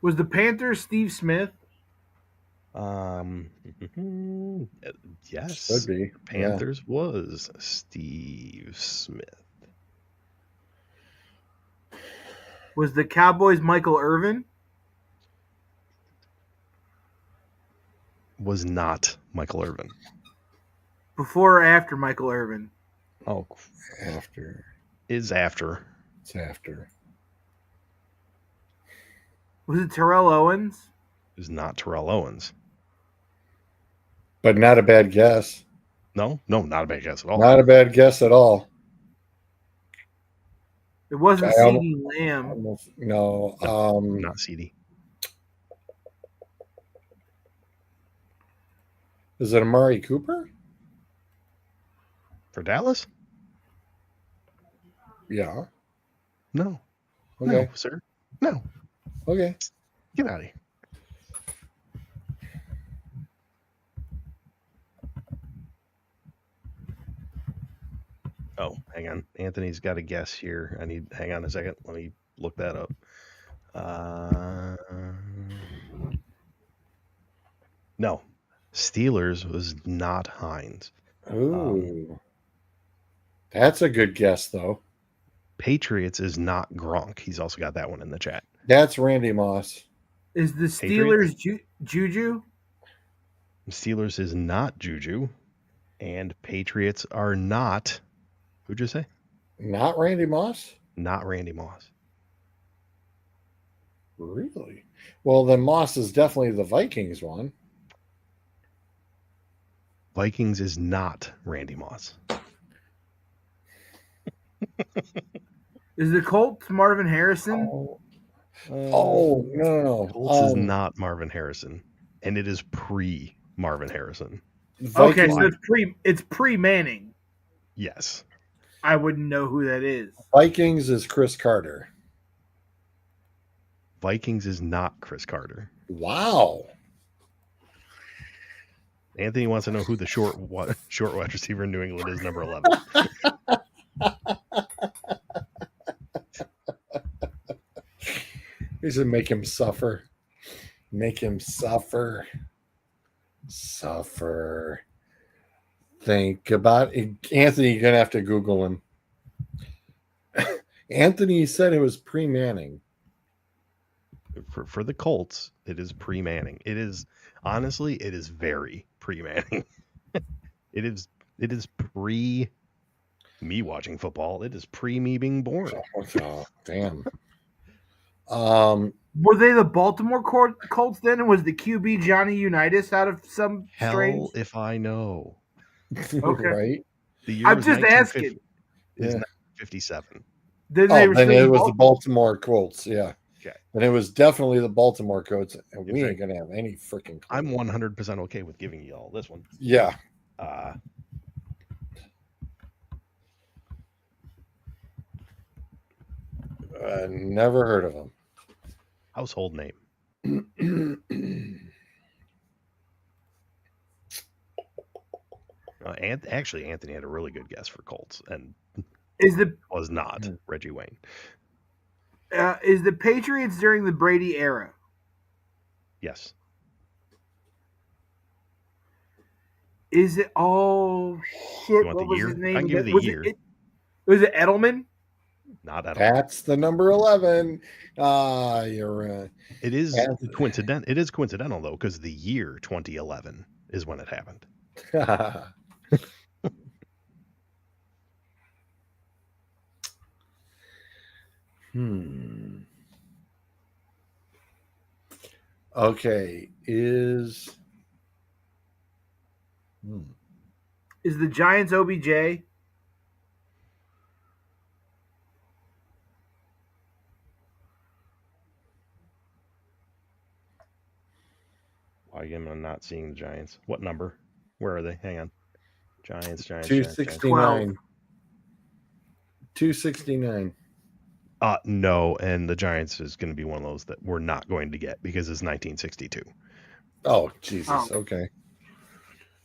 Was the Panthers Steve Smith? Yes. Should be. Panthers was Steve Smith. Was the Cowboys Michael Irvin? Was not Michael Irvin. Before or after Michael Irvin? Oh, After. is after. It's after. Was it Terrell Owens? Is not Terrell Owens. But not a bad guess. No, not a bad guess at all. Not a bad guess at all. It wasn't I CeeDee Lamb. No. Not CD. Is it Amari Cooper? For Dallas? Yeah. No. Okay. No, sir. No. Okay. Get out of here. Oh, hang on. Anthony's got a guess here. Hang on a second. Let me look that up. No. Steelers was not Hines. Ooh. That's a good guess, though. Patriots is not Gronk. He's also got that one in the chat. That's Randy Moss. Is the Steelers Juju? Steelers is not Juju. And Patriots are not. Who'd you say? Not Randy Moss? Not Randy Moss. Really? Well, then Moss is definitely the Vikings one. Vikings is not Randy Moss. Is the Colts Marvin Harrison? No. Colts is not Marvin Harrison. And it is pre Marvin Harrison. Okay, so it's pre Manning. Yes. I wouldn't know who that is. Vikings is Chris Carter. Vikings is not Chris Carter. Wow. Anthony wants to know who the short wide receiver in New England is, number 11. He should make him suffer. Make him suffer. Suffer. Think about it. Anthony, you're going to have to Google him. Anthony said it was pre-Manning. For the Colts, it is pre-Manning. It is, honestly, it is very pre-Manning. It is pre me watching football. It is pre me being born. Oh, damn. Were they the Baltimore Colts then? And was the QB Johnny Unitas out of some strange? Hell if I know. Okay. Right? The year I'm was just asking. Is 1957. Then it was the Baltimore Colts. Yeah. Okay. And it was definitely the Baltimore Colts. And we ain't going to have any freaking clue. I'm 100% okay with giving you all this one. Yeah. Never heard of him. Household name. Actually, Anthony had a really good guess for Colts, and was not Reggie Wayne. Is the Patriots during the Brady era? Yes. Is it? Oh shit! You want What the was year? his name? I can give you the year. Was it Edelman? Not Edelman. That's the number 11. You're It is coincidental. It is coincidental though, because the year 2011 is when it happened. Okay. Is the Giants OBJ? not seeing the Giants. What number? Where are they? Hang on. Giants. 269. 269. No, and the Giants is going to be one of those that we're not going to get because it's 1962. Oh, Jesus. Oh. Okay.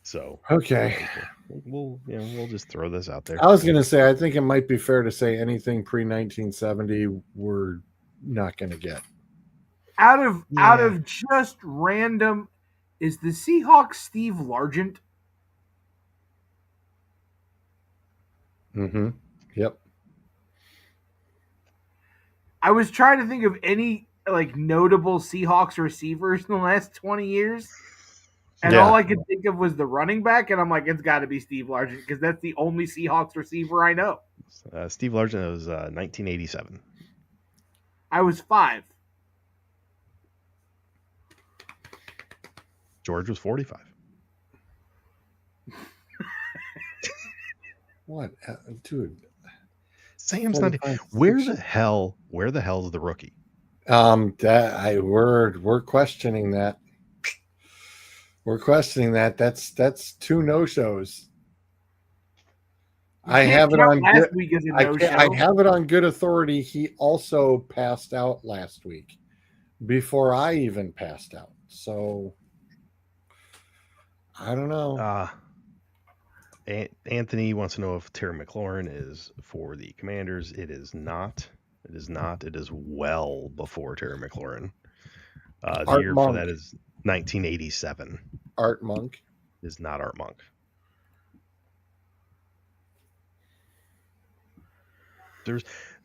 So Okay. we'll just throw this out there. I was going to say, I think it might be fair to say anything pre 1970 we're not going to get. Out of just random, is the Seahawks Steve Largent? Mm-hmm. Yep. I was trying to think of any like notable Seahawks receivers in the last 20 years. And all I could think of was the running back, and I'm like, it's got to be Steve Largent because that's the only Seahawks receiver I know. Steve Largent was 1987. I was 5. George was 45. What, dude? Sam's not. Where the hell is the rookie? We're questioning that. We're questioning that. That's 2 no-shows. I have it on last week as a no-show. I have it on good authority. He also passed out last week before I even passed out. So I don't know. Anthony wants to know if Terry McLaurin is for the Commanders. It is not. It is not. It is well before Terry McLaurin. The year for that is 1987. Art Monk is not Art Monk.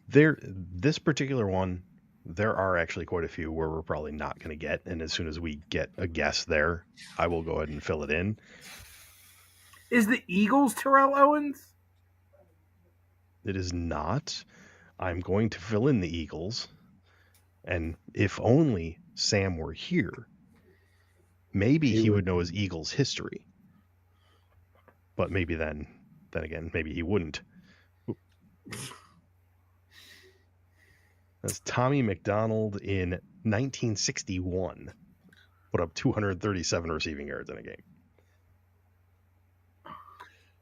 This particular one, there are actually quite a few where we're probably not going to get, and as soon as we get a guess there, I will go ahead and fill it in. Is the Eagles Terrell Owens? It is not. I'm going to fill in the Eagles, and if only Sam were here, maybe he would know his Eagles history. But maybe then again, maybe he wouldn't. That's Tommy McDonald in 1961. Put up 237 receiving yards in a game.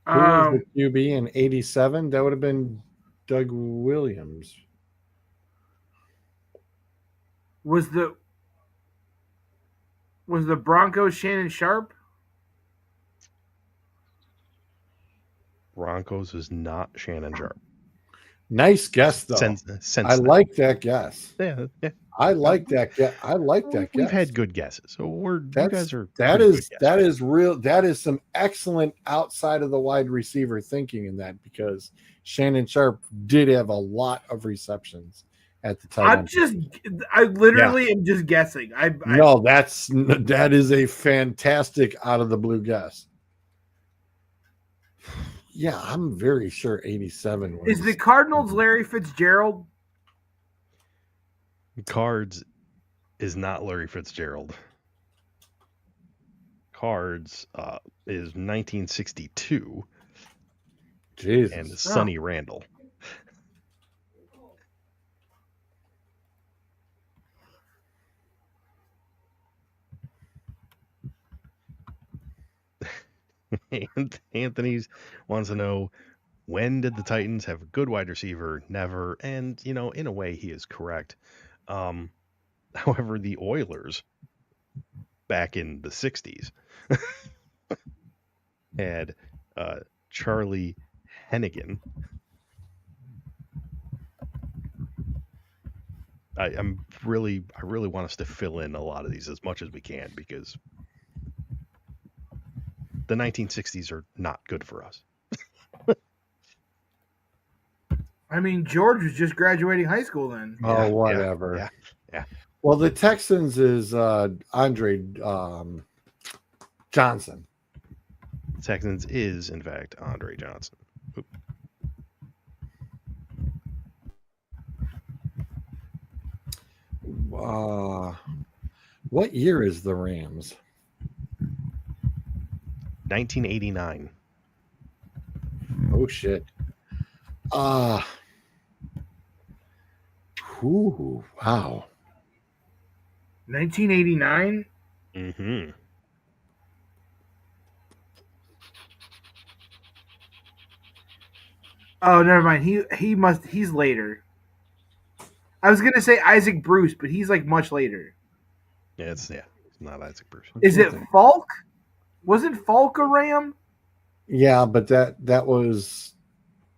Who was the QB in 87? That would have been Doug Williams. Was the Broncos Shannon Sharp? Broncos is not Shannon Sharp. Nice guess, though. I like that guess. Yeah. I like that guess. I like that guess. We've had good guesses, so you guys are. That is real. That is some excellent outside of the wide receiver thinking in that, because Shannon Sharp did have a lot of receptions at the time. I literally am just guessing. That is a fantastic out of the blue guess. Yeah, I'm very sure 87 was. Is the Cardinals Larry Fitzgerald? Cards is not Larry Fitzgerald. Cards is 1962. Jesus. And Sonny Randall. Anthony's wants to know, when did the Titans have a good wide receiver? Never. And, in a way, he is correct. However, the Oilers back in the 60s had Charlie Hennigan. I really want us to fill in a lot of these as much as we can, because the 1960s are not good for us. I mean, George was just graduating high school then. Oh, whatever. Yeah. Well, the Texans is Andre Johnson. The Texans is, in fact, Andre Johnson. What year is the Rams? 1989. Oh, shit. Wow. 1989? Mm-hmm. Oh, never mind. He's later. I was gonna say Isaac Bruce, but he's like much later. It's not Isaac Bruce. Is it Falk? Wasn't Falk a Ram? Yeah, but that was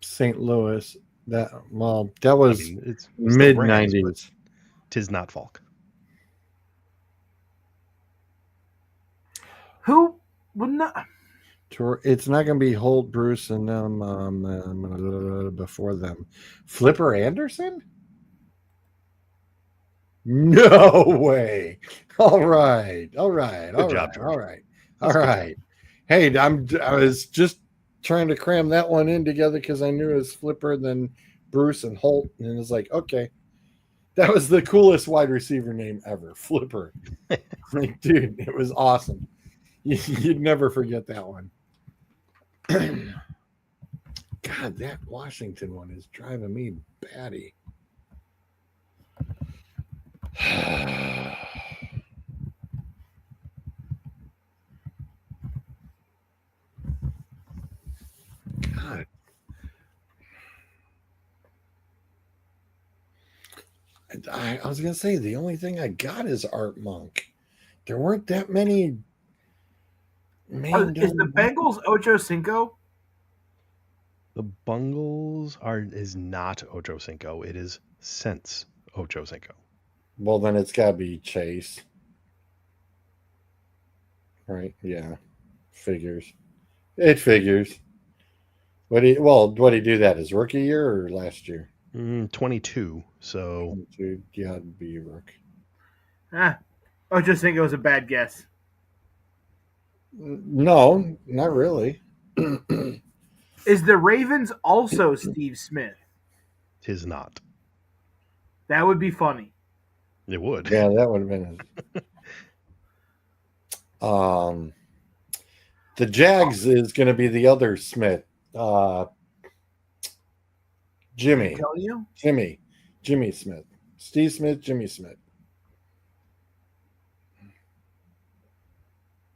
St. Louis. That was It's mid still Rams, but '90s. tis not Falk. Who would not? It's not going to be Holt, Bruce, and them before them. Flipper Anderson? No way. All right. Good job, George. All right. Hey, I was just trying to cram that one in together because I knew it was Flipper, then Bruce and Holt, and it was like, okay. That was the coolest wide receiver name ever, Flipper. Like, dude, it was awesome. You'd never forget that one. God, that Washington one is driving me batty. God. I was going to say, the only thing I got is Art Monk. There weren't that many. Is the Bengals Ocho Cinco? The Bungles is not Ocho Cinco. It is since Ocho Cinco. Well, then it's got to be Chase. Right? Yeah. Figures. It figures. What do you do that his rookie year or last year? 22. So Yeah, it'd be your rookie. Ocho Cinco is a bad guess. No, not really. Is the Ravens also Steve Smith? tis not. That would be funny. It would. Yeah, that would have been it. The Jags is going to be the other Smith. Jimmy Smith. Steve Smith, Jimmy Smith.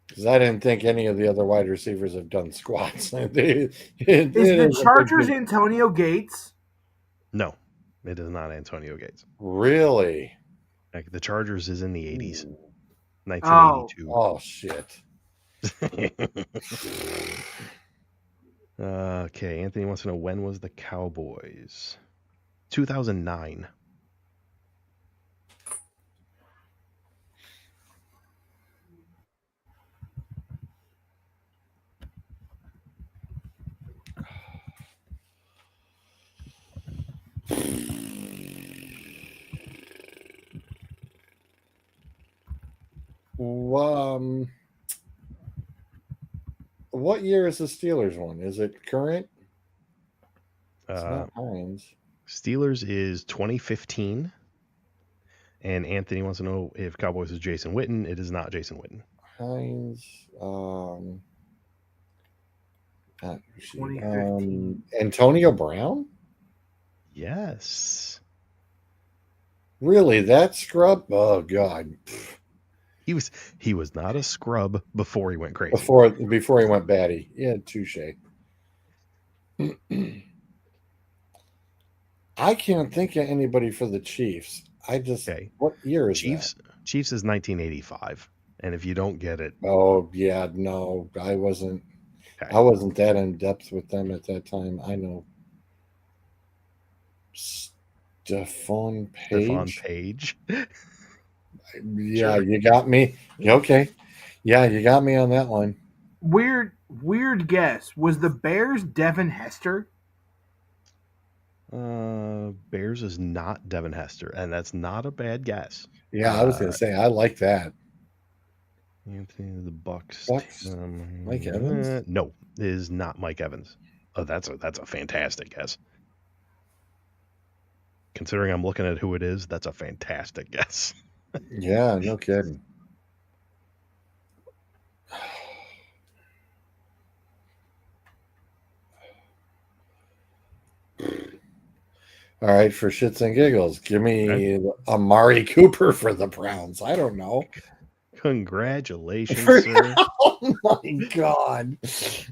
Because I didn't think any of the other wide receivers have done squats. Is the Chargers Antonio Gates? No, it is not Antonio Gates. Really? Like the Chargers is in the 80s. 1982. Oh shit. Okay, Anthony wants to know, when was the Cowboys? 2009. What year is the Steelers one? Is it current? It's not Hines. Steelers is 2015. And Anthony wants to know if Cowboys is Jason Witten. It is not Jason Witten. Hines. 2015. Antonio Brown? Yes. Really? That scrub? Oh God. He was not a scrub before he went crazy. Before he went batty. Yeah, touche. I can't think of anybody for the Chiefs. What year is Chiefs? that? Chiefs is 1985. And if you don't get it, oh yeah, no, I wasn't. okay. I wasn't that in depth with them at that time. I know. Stephon Page. Yeah, sure. You got me. Okay. Yeah, you got me on that one. Weird guess. Was the Bears Devin Hester? Bears is not Devin Hester, and that's not a bad guess. Yeah, I was going to say, I like that. Anthony, the Bucks. Mike Evans? No, it is not Mike Evans. Oh, that's a fantastic guess. Considering I'm looking at who it is, that's a fantastic guess. Yeah, no kidding. All right, for shits and giggles, give me Amari Cooper for the Browns. I don't know. Congratulations, sir. Oh my God.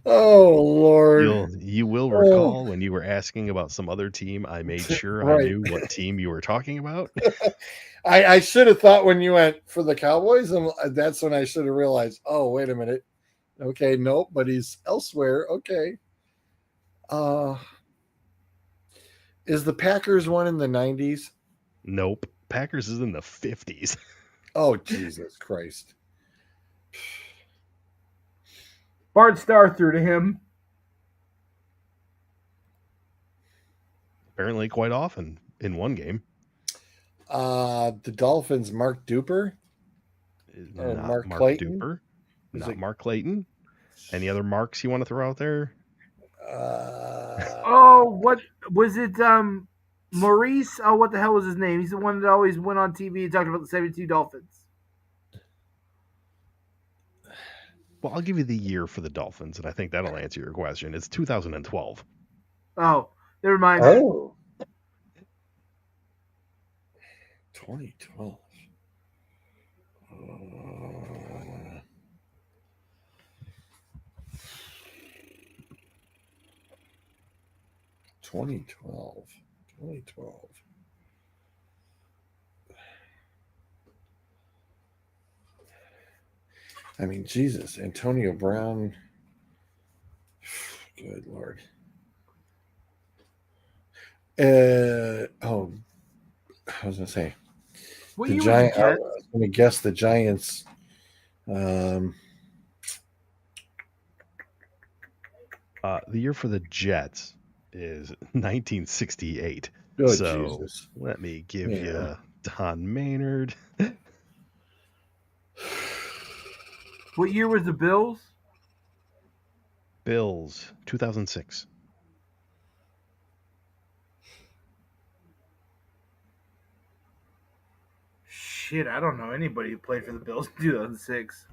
Oh Lord. You will Oh. recall when you were asking about some other team, I made sure I Right. knew what team you were talking about. I should have thought when you went for the Cowboys, and that's when I should have realized, oh, wait a minute. Okay, nope, but he's elsewhere. Okay. Is the Packers one in the 90s? Nope. Packers is in the 50s. Oh, Jesus Christ. Bart Starr threw to him. Apparently quite often in one game. The Dolphins, Mark Duper? Or Not Mark Mark Clayton? Duper. Is Not it- Mark Clayton. Any other marks you want to throw out there? What was it? Maurice. Oh, what the hell was his name? He's the one that always went on TV and talked about the 72 Dolphins. Well, I'll give you the year for the Dolphins, and I think that'll answer your question. It's 2012. Oh, never mind. Oh. 2012. 2012. 2012. I mean, Jesus, Antonio Brown. Good Lord. I was gonna say What the year Giant. was I the Jets? was gonna guess the Giants. The year for the Jets is 1968. Oh, So Jesus. let me give Yeah. you Don Maynard. What year was the Bills? Bills, 2006. Shit, I don't know anybody who played for the Bills in 2006.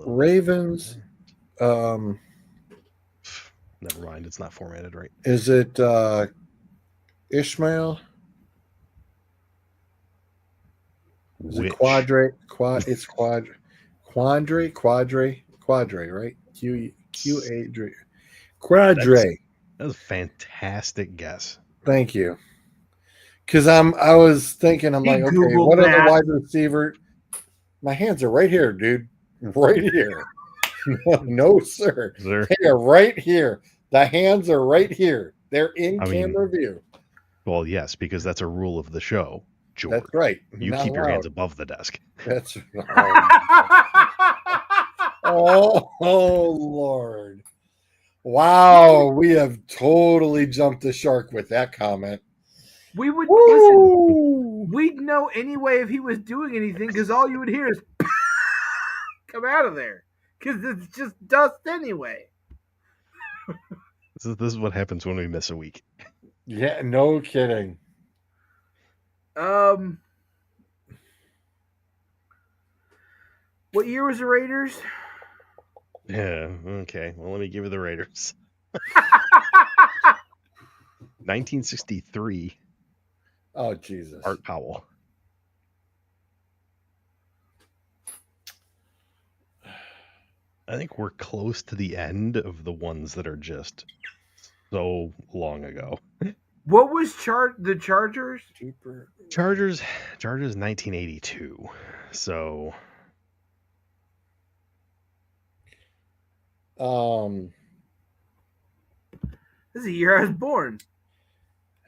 Ravens. Never mind, it's not formatted right. Is it Ishmael? Is it Quadre? It's Quadre, right? Q-A-Dre. Quadre. That's a fantastic guess. Thank you. Because I was thinking, I'm like, okay, Googled what that. other wide receiver? My hands are right here, dude. Right here. No, sir. They are right here. The hands are right here. They're in camera view. Well, yes, because that's a rule of the show, George. That's right. You Not keep your allowed. hands above the desk. That's oh Lord. Wow, we have totally jumped the shark with that comment. We would listen. We'd know anyway if he was doing anything because all you would hear is come out of there because it's just dust anyway. This is what happens when we miss a week. Yeah, no kidding. What year was the Raiders? Yeah, okay. Well, let me give you the Raiders. 1963. Oh, Jesus. Art Powell. I think we're close to the end of the ones that are just so long ago. What was the Chargers? Chargers 1982. So this is the year I was born.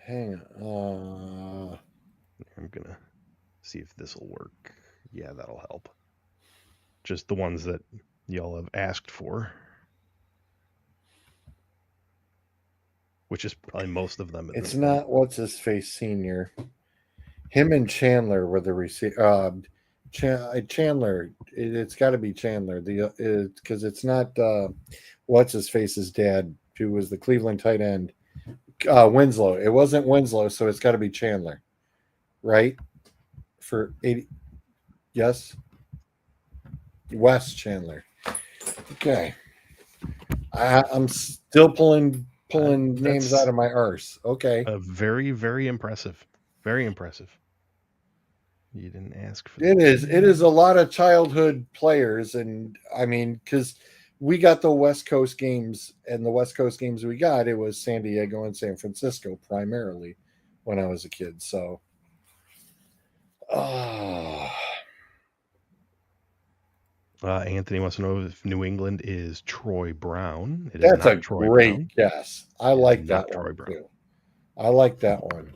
Hang on. I'm gonna see if this will work. Yeah, that'll help. Just the ones that y'all have asked for, which is probably most of them. It's not what's his face senior. Him and Chandler were the receiver. Chandler. It's got to be Chandler. Because it's not what's his face's dad, who was the Cleveland tight end. Winslow. It wasn't Winslow, so it's got to be Chandler, right? For 80. Yes. Wes Chandler. Okay. I'm still pulling pulling names That's out of my arse. Okay. very, very impressive. Very impressive. You didn't ask for It is. It is a lot of childhood players, and I mean, because we got the West Coast games, and the West Coast games we got, it was San Diego and San Francisco primarily when I was a kid. So, Anthony wants to know if New England is Troy Brown. It is that's a not Troy great Brown. guess. I It is like not that Troy one Brown. too. I like that one.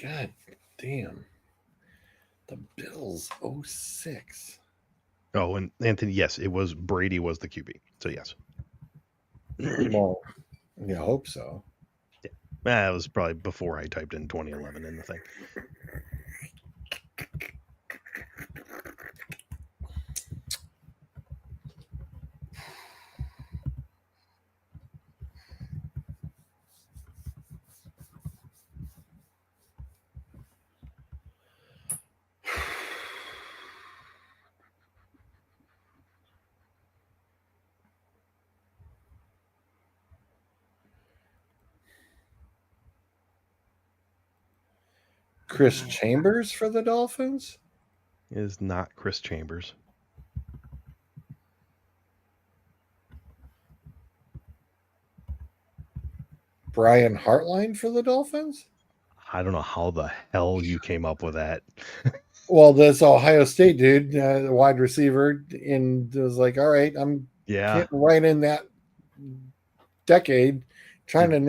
God damn. The Bills 06. Oh, and Anthony, yes, it was Brady was the QB. So yes. Well, yeah, I hope so. That was probably before I typed in 2011 in the thing. Chris Chambers for the Dolphins? It is not Chris Chambers. Brian Hartline for the Dolphins? I don't know how the hell you came up with that. Well, this Ohio State dude, the wide receiver, and was like, all right, I'm Yeah. right in that decade, trying to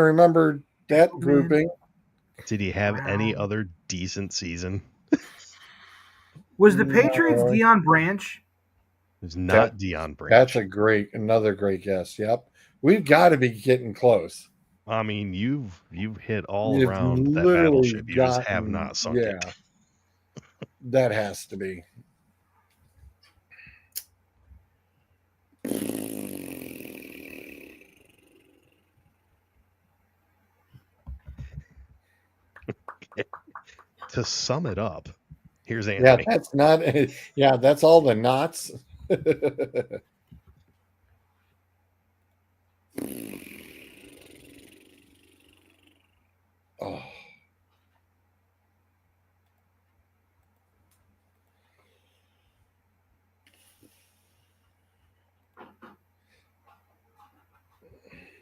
remember that grouping. Did he have any other decent season? Was the Patriots Deion Branch? It was not Deion Branch. That's another great guess. Yep. We've got to be getting close. I mean, you've hit all around that battleship. You just have not sunk it. That has to be. To sum it up, here's Anthony. Yeah, that's not. Yeah, that's all the knots. Oh.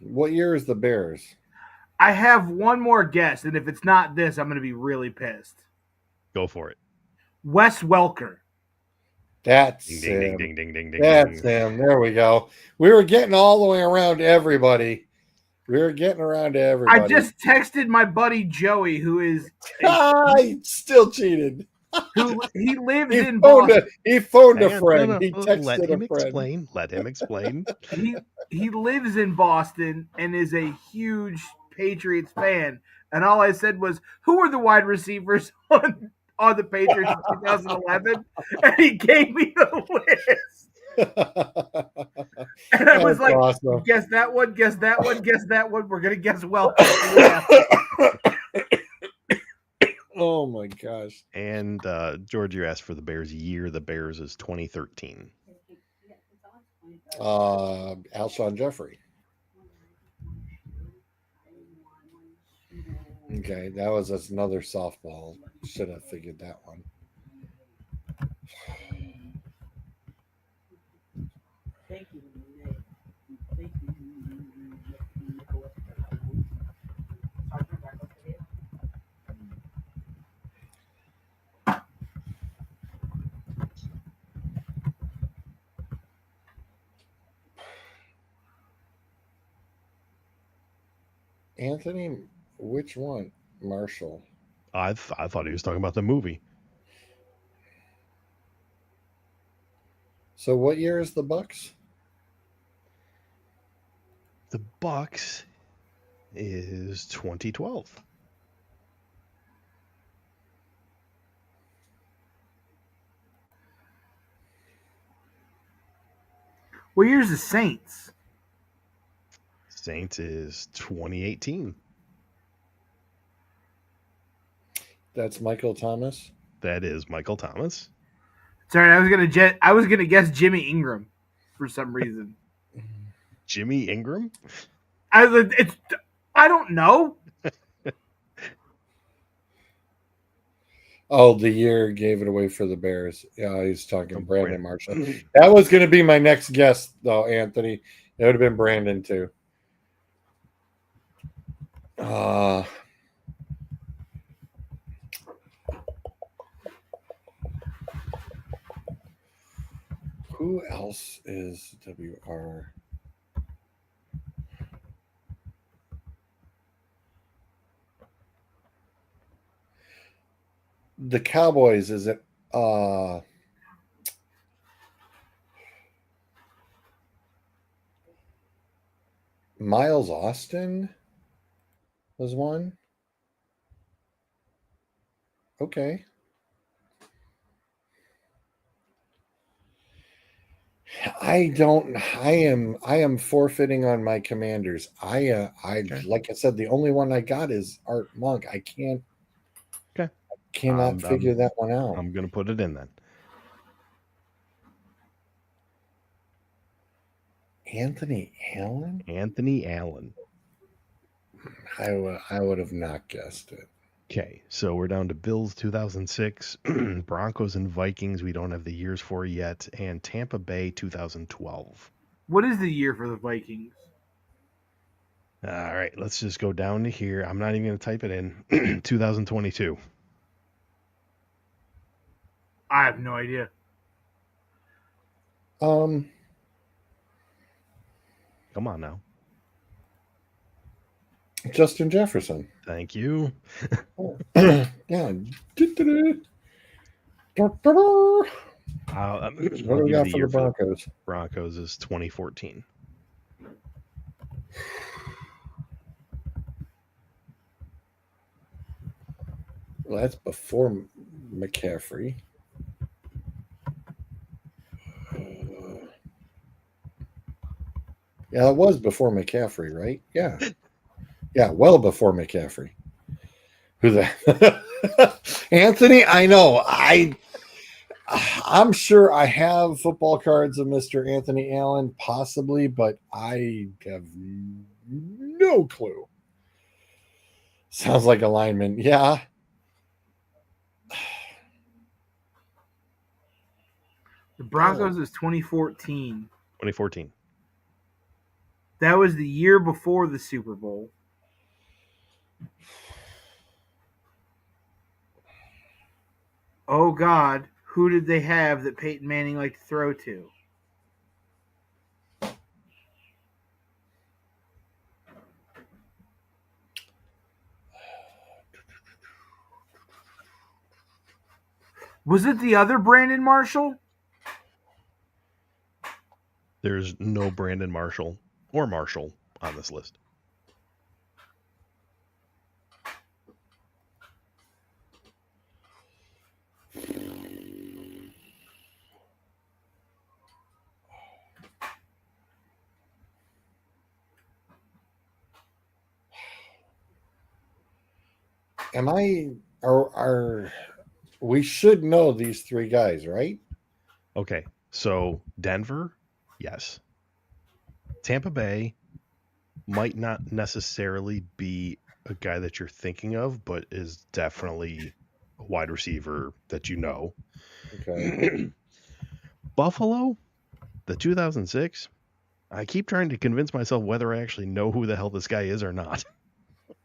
What year is the Bears? I have one more guess, and if it's not this, I'm going to be really pissed. Go for it. Wes Welker. That's ding, him. ding, ding, ding, ding, That's ding. him. There we go. We were getting all the way around to everybody. We were getting around to everybody. I just texted my buddy Joey, who is he still cheated. he lives in Boston. He phoned a friend. He texted Let him a friend. explain. Let him explain. He lives in Boston and is a huge Patriots fan. And all I said was, "Who are the wide receivers on the Patriots in 2011?" And he gave me the list. And I was like, awesome. Guess that one, guess that one, guess that one. We're gonna guess Welker. Oh my gosh. And George, you asked for the Bears year. The Bears is 2013. Alshon Jeffrey. Okay, that was another softball. Should have figured that one. Thank you. Anthony, which one? Marshall. I thought he was talking about the movie. So what year is the Bucks? The Bucks is 2012. What year's the Saints? Saints is 2018. That's Michael Thomas. That is Michael Thomas. Sorry, I was gonna guess Jimmy Ingram for some reason. Jimmy Ingram? I don't know. Oh, the year gave it away for the Bears. Yeah, he's talking Oh, Brandon Brandon. Marshall. That was going to be my next guess, though, Anthony. It would have been Brandon, too. Who else is WR? The Cowboys, is it Miles Austin was one? Okay. I am forfeiting on my Commanders. Okay. Like I said, the only one I got is Art Monk. I Okay. cannot figure that one out. I'm going to put it in then. Anthony Allen? Anthony Allen. I would have not guessed it. Okay, so we're down to Bills 2006, Broncos and Vikings. We don't have the years for yet, and Tampa Bay 2012. What is the year for the Vikings? All right, let's just go down to here. I'm not even going to type it in. 2022. I have no idea. Come on now. Justin Jefferson. Thank you. Yeah. What do we got for the Broncos? Broncos is 2014. Well, that's before McCaffrey. Yeah, it was before McCaffrey, right? Yeah. Yeah, well before McCaffrey. Who that? Anthony, I know. I'm sure I have football cards of Mr. Anthony Allen, possibly, but I have no clue. Sounds like a lineman. Yeah. The Broncos is 2014. 2014. That was the year before the Super Bowl. Oh God, who did they have that Peyton Manning liked to throw to? Was it the other Brandon Marshall? There's no Brandon Marshall or Marshall on this list. Are we should know these three guys, right? Okay, so Denver, yes. Tampa Bay might not necessarily be a guy that you're thinking of, but is definitely a wide receiver that you know. Okay. Buffalo, the 2006. I keep trying to convince myself whether I actually know who the hell this guy is or not.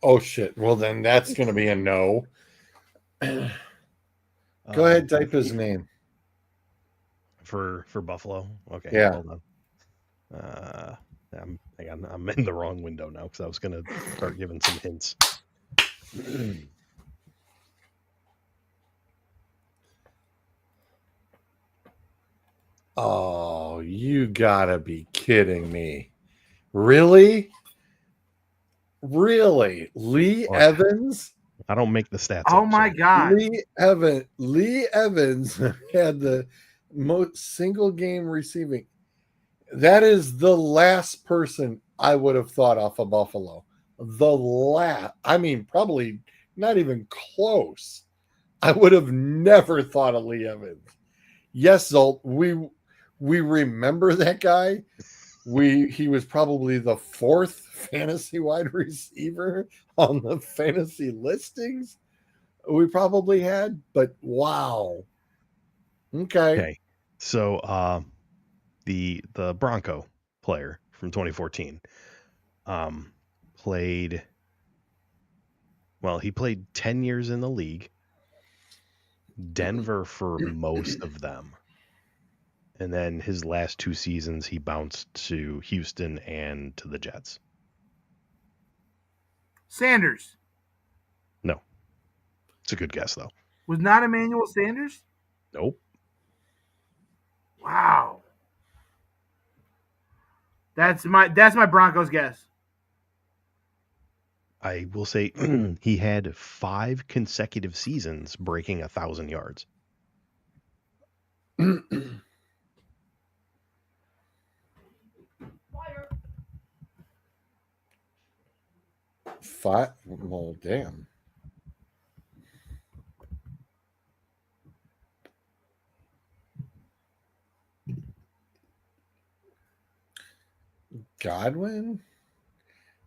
Oh shit. Well then that's gonna be a no. Go ahead, type his name. For Buffalo. Okay, Yeah. hold on. I'm in the wrong window now because I was gonna start giving some hints. Oh, you gotta be kidding me. Really? Really? Lee Look, Evans? I don't make the stats. Oh up, my so. God. Lee Evans had the most single game receiving. That is the last person I would have thought off of Buffalo. I mean, probably not even close. I would have never thought of Lee Evans. Yes, Zolt, we remember that guy. He was probably the 4th fantasy wide receiver on the fantasy listings we probably had, but wow. Okay. Okay. So the Bronco player from 2014 played he played 10 years in the league, Denver for most of them. And then his last 2 seasons he bounced to Houston and to the Jets. Sanders. No. It's a good guess though. Was not Emmanuel Sanders? Nope. Wow. That's my Broncos guess. I will say he had 5 consecutive seasons breaking 1,000 yards. Well, damn. Godwin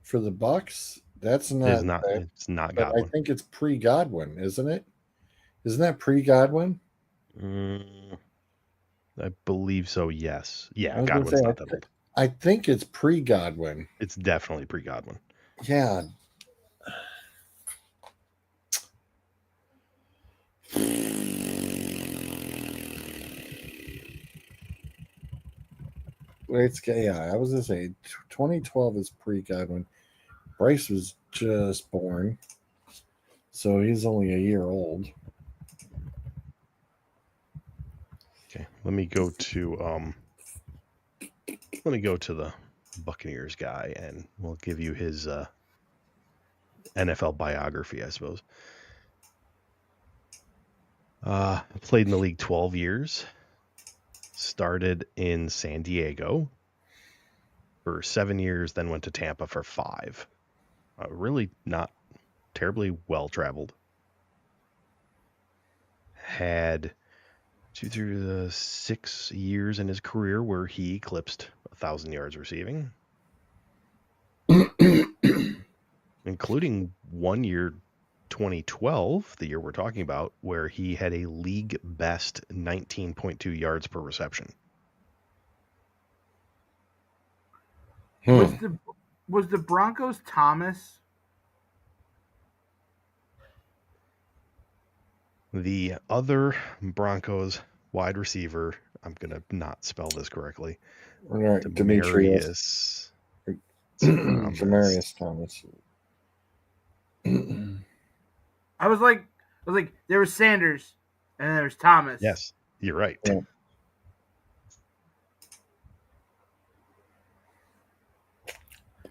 for the Bucks? That's It's not that, it's not but I Godwin. think it's pre-Godwin, isn't it? Isn't that pre-Godwin? I believe so, yes. I Yeah, was gonna Godwin's say, not that old. I think it's pre-Godwin. It's definitely pre-Godwin. Yeah. Yeah, I was gonna say 2012 is pre-Godwin. Bryce was just born, so he's only a year old. Okay, let me go to the Buccaneers guy, and we'll give you his NFL biography, I suppose. Played in the league 12 years. Started in San Diego for 7 years, then went to Tampa for 5. Really not terribly well traveled. Had 2 through the 6 years in his career where he eclipsed 1,000 yards receiving, including 1 year, 2012, the year we're talking about, where he had a league best 19.2 yards per reception. Was the Broncos Thomas? The other Broncos wide receiver, I'm going to not spell this correctly. All right, Demetrius. Demarius Thomas. I was like, there was Sanders, and then there's Thomas. Yes, you're right. Yeah.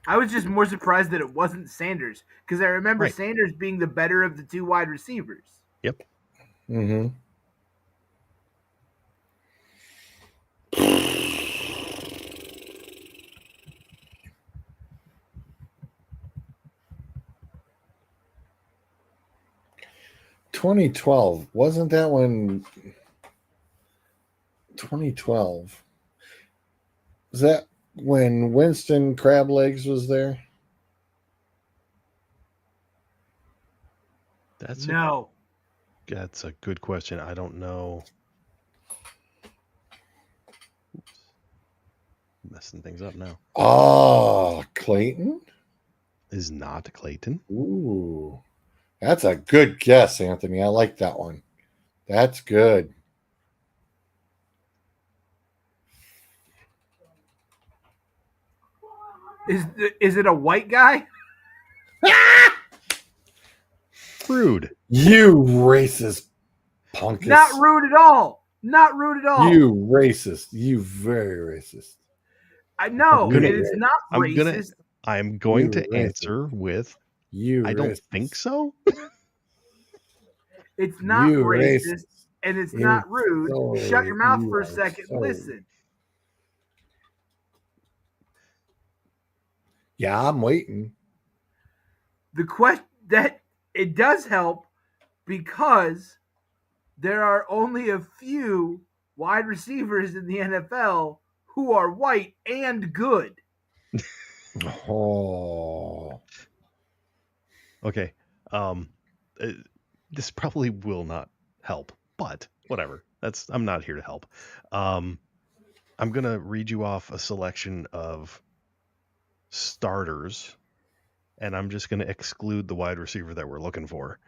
I was just more surprised that it wasn't Sanders because I remember Sanders being the better of the 2 wide receivers. Yep. Mm-hmm. (2012) wasn't that when? 2012 was that when Winston Crab Legs was there? That's a good question. I don't know. Oops. Messing things up now. Oh, Clayton? Is not Clayton. Ooh. That's a good guess, Anthony. I like that one. That's good. Is it a white guy? Rude. You racist punkus. Not rude at all. Not rude at all. You racist. You very racist. I know. It's not racist. I'm going to answer with I don't think so. It's not racist, and it's not rude. So, shut your mouth for a second and listen. Yeah, I'm waiting. The question that it does help because there are only a few wide receivers in the NFL who are white and good. Oh. Okay. This probably will not help, but whatever. I'm not here to help. I'm gonna read you off a selection of starters, and I'm just gonna exclude the wide receiver that we're looking for.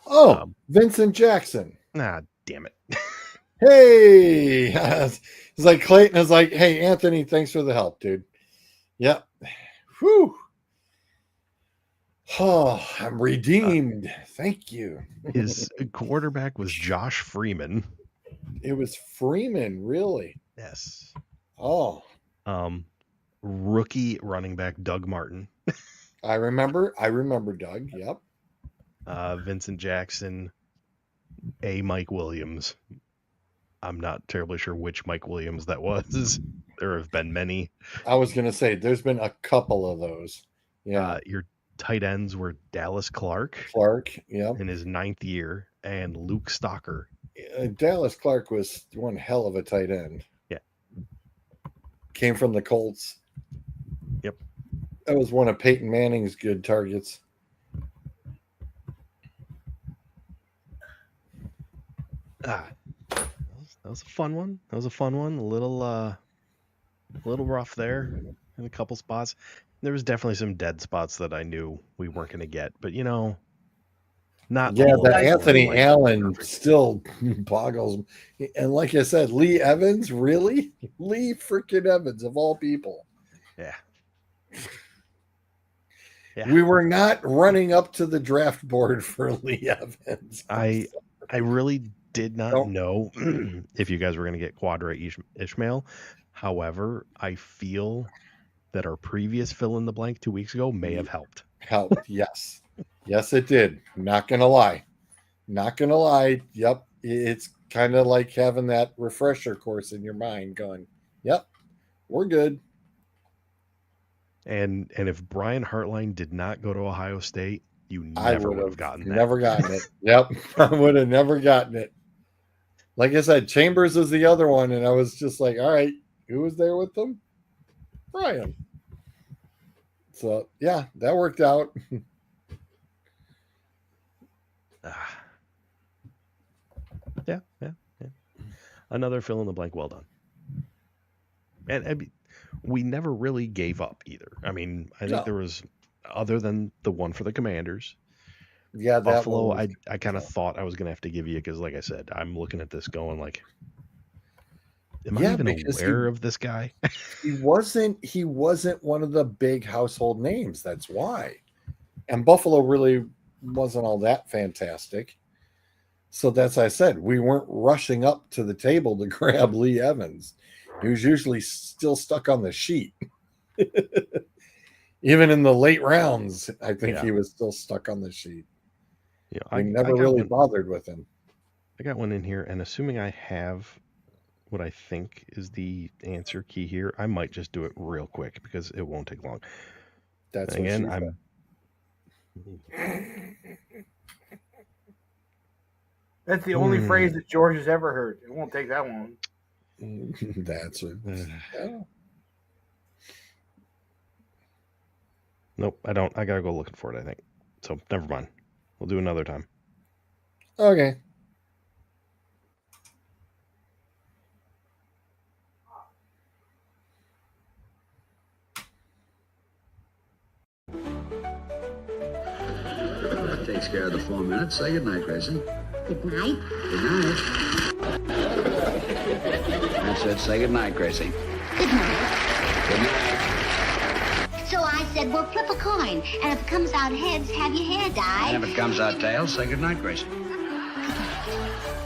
Oh, Vincent Jackson. Nah, damn it. Hey, it's like Clayton is like, hey, Anthony, thanks for the help, dude. Yep. Whew. Oh, I'm redeemed. Thank you. His quarterback was Josh Freeman. It was Freeman, really? Yes. Oh. Rookie running back Doug Martin. I remember Doug. Yep. Vincent Jackson, Mike Williams. I'm not terribly sure which Mike Williams that was. There have been many. I was going to say, there's been a couple of those. Yeah. Your tight ends were Dallas Clark, yep. in his 9th year, and Luke Stalker. Dallas Clark was one hell of a tight end. Yeah. Came from the Colts. Yep. That was one of Peyton Manning's good targets. That was a fun one. A little rough there in a couple spots. There was definitely some dead spots that I knew we weren't going to get, but not. Yeah, the Anthony Allen still boggles. And like I said, Lee Evans, really? Lee freaking Evans, of all people. Yeah. We were not running up to the draft board for Lee Evans. I really did not know if you guys were going to get Quadra Ishmael. However, I feel that our previous fill in the blank 2 weeks ago may have helped. Yes. Yes, it did. Not going to lie. Yep. It's kind of like having that refresher course in your mind going, yep, we're good. And if Brian Hartline did not go to Ohio State, you never would have gotten that. Never gotten it. Yep. I would have never gotten it. Like I said, Chambers is the other one, and I was just like, all right, who was there with them? Brian. So, yeah, that worked out. Yeah. Another fill in the blank. Well done. And we never really gave up either. I mean, I think there was, other than the one for the Commanders. Yeah, that Buffalo, I kind of thought I was going to have to give you, because like I said, I'm looking at this going like, am I even aware of this guy? He wasn't one of the big household names. That's why. And Buffalo really wasn't all that fantastic. So that's why I said we weren't rushing up to the table to grab Lee Evans. He was usually still stuck on the sheet. Even in the late rounds, I think he was still stuck on the sheet. I never really bothered with him. I got one in here, and assuming I have what I think is the answer key here, I might just do it real quick because it won't take long. That's again, what That's the only phrase that George has ever heard. It won't take that long. That's it. Nope, I don't. I gotta go looking for it, I think. So never mind. We'll do another time. Okay. That takes care of the 4 minutes. Say goodnight, Grayson. Good night. Good night. I said say goodnight, Gracie. Good night. Good night. So I said, well, flip a coin, and if it comes out heads, have your hair dyed. And if it comes out tails, say goodnight, Gracie. Good night.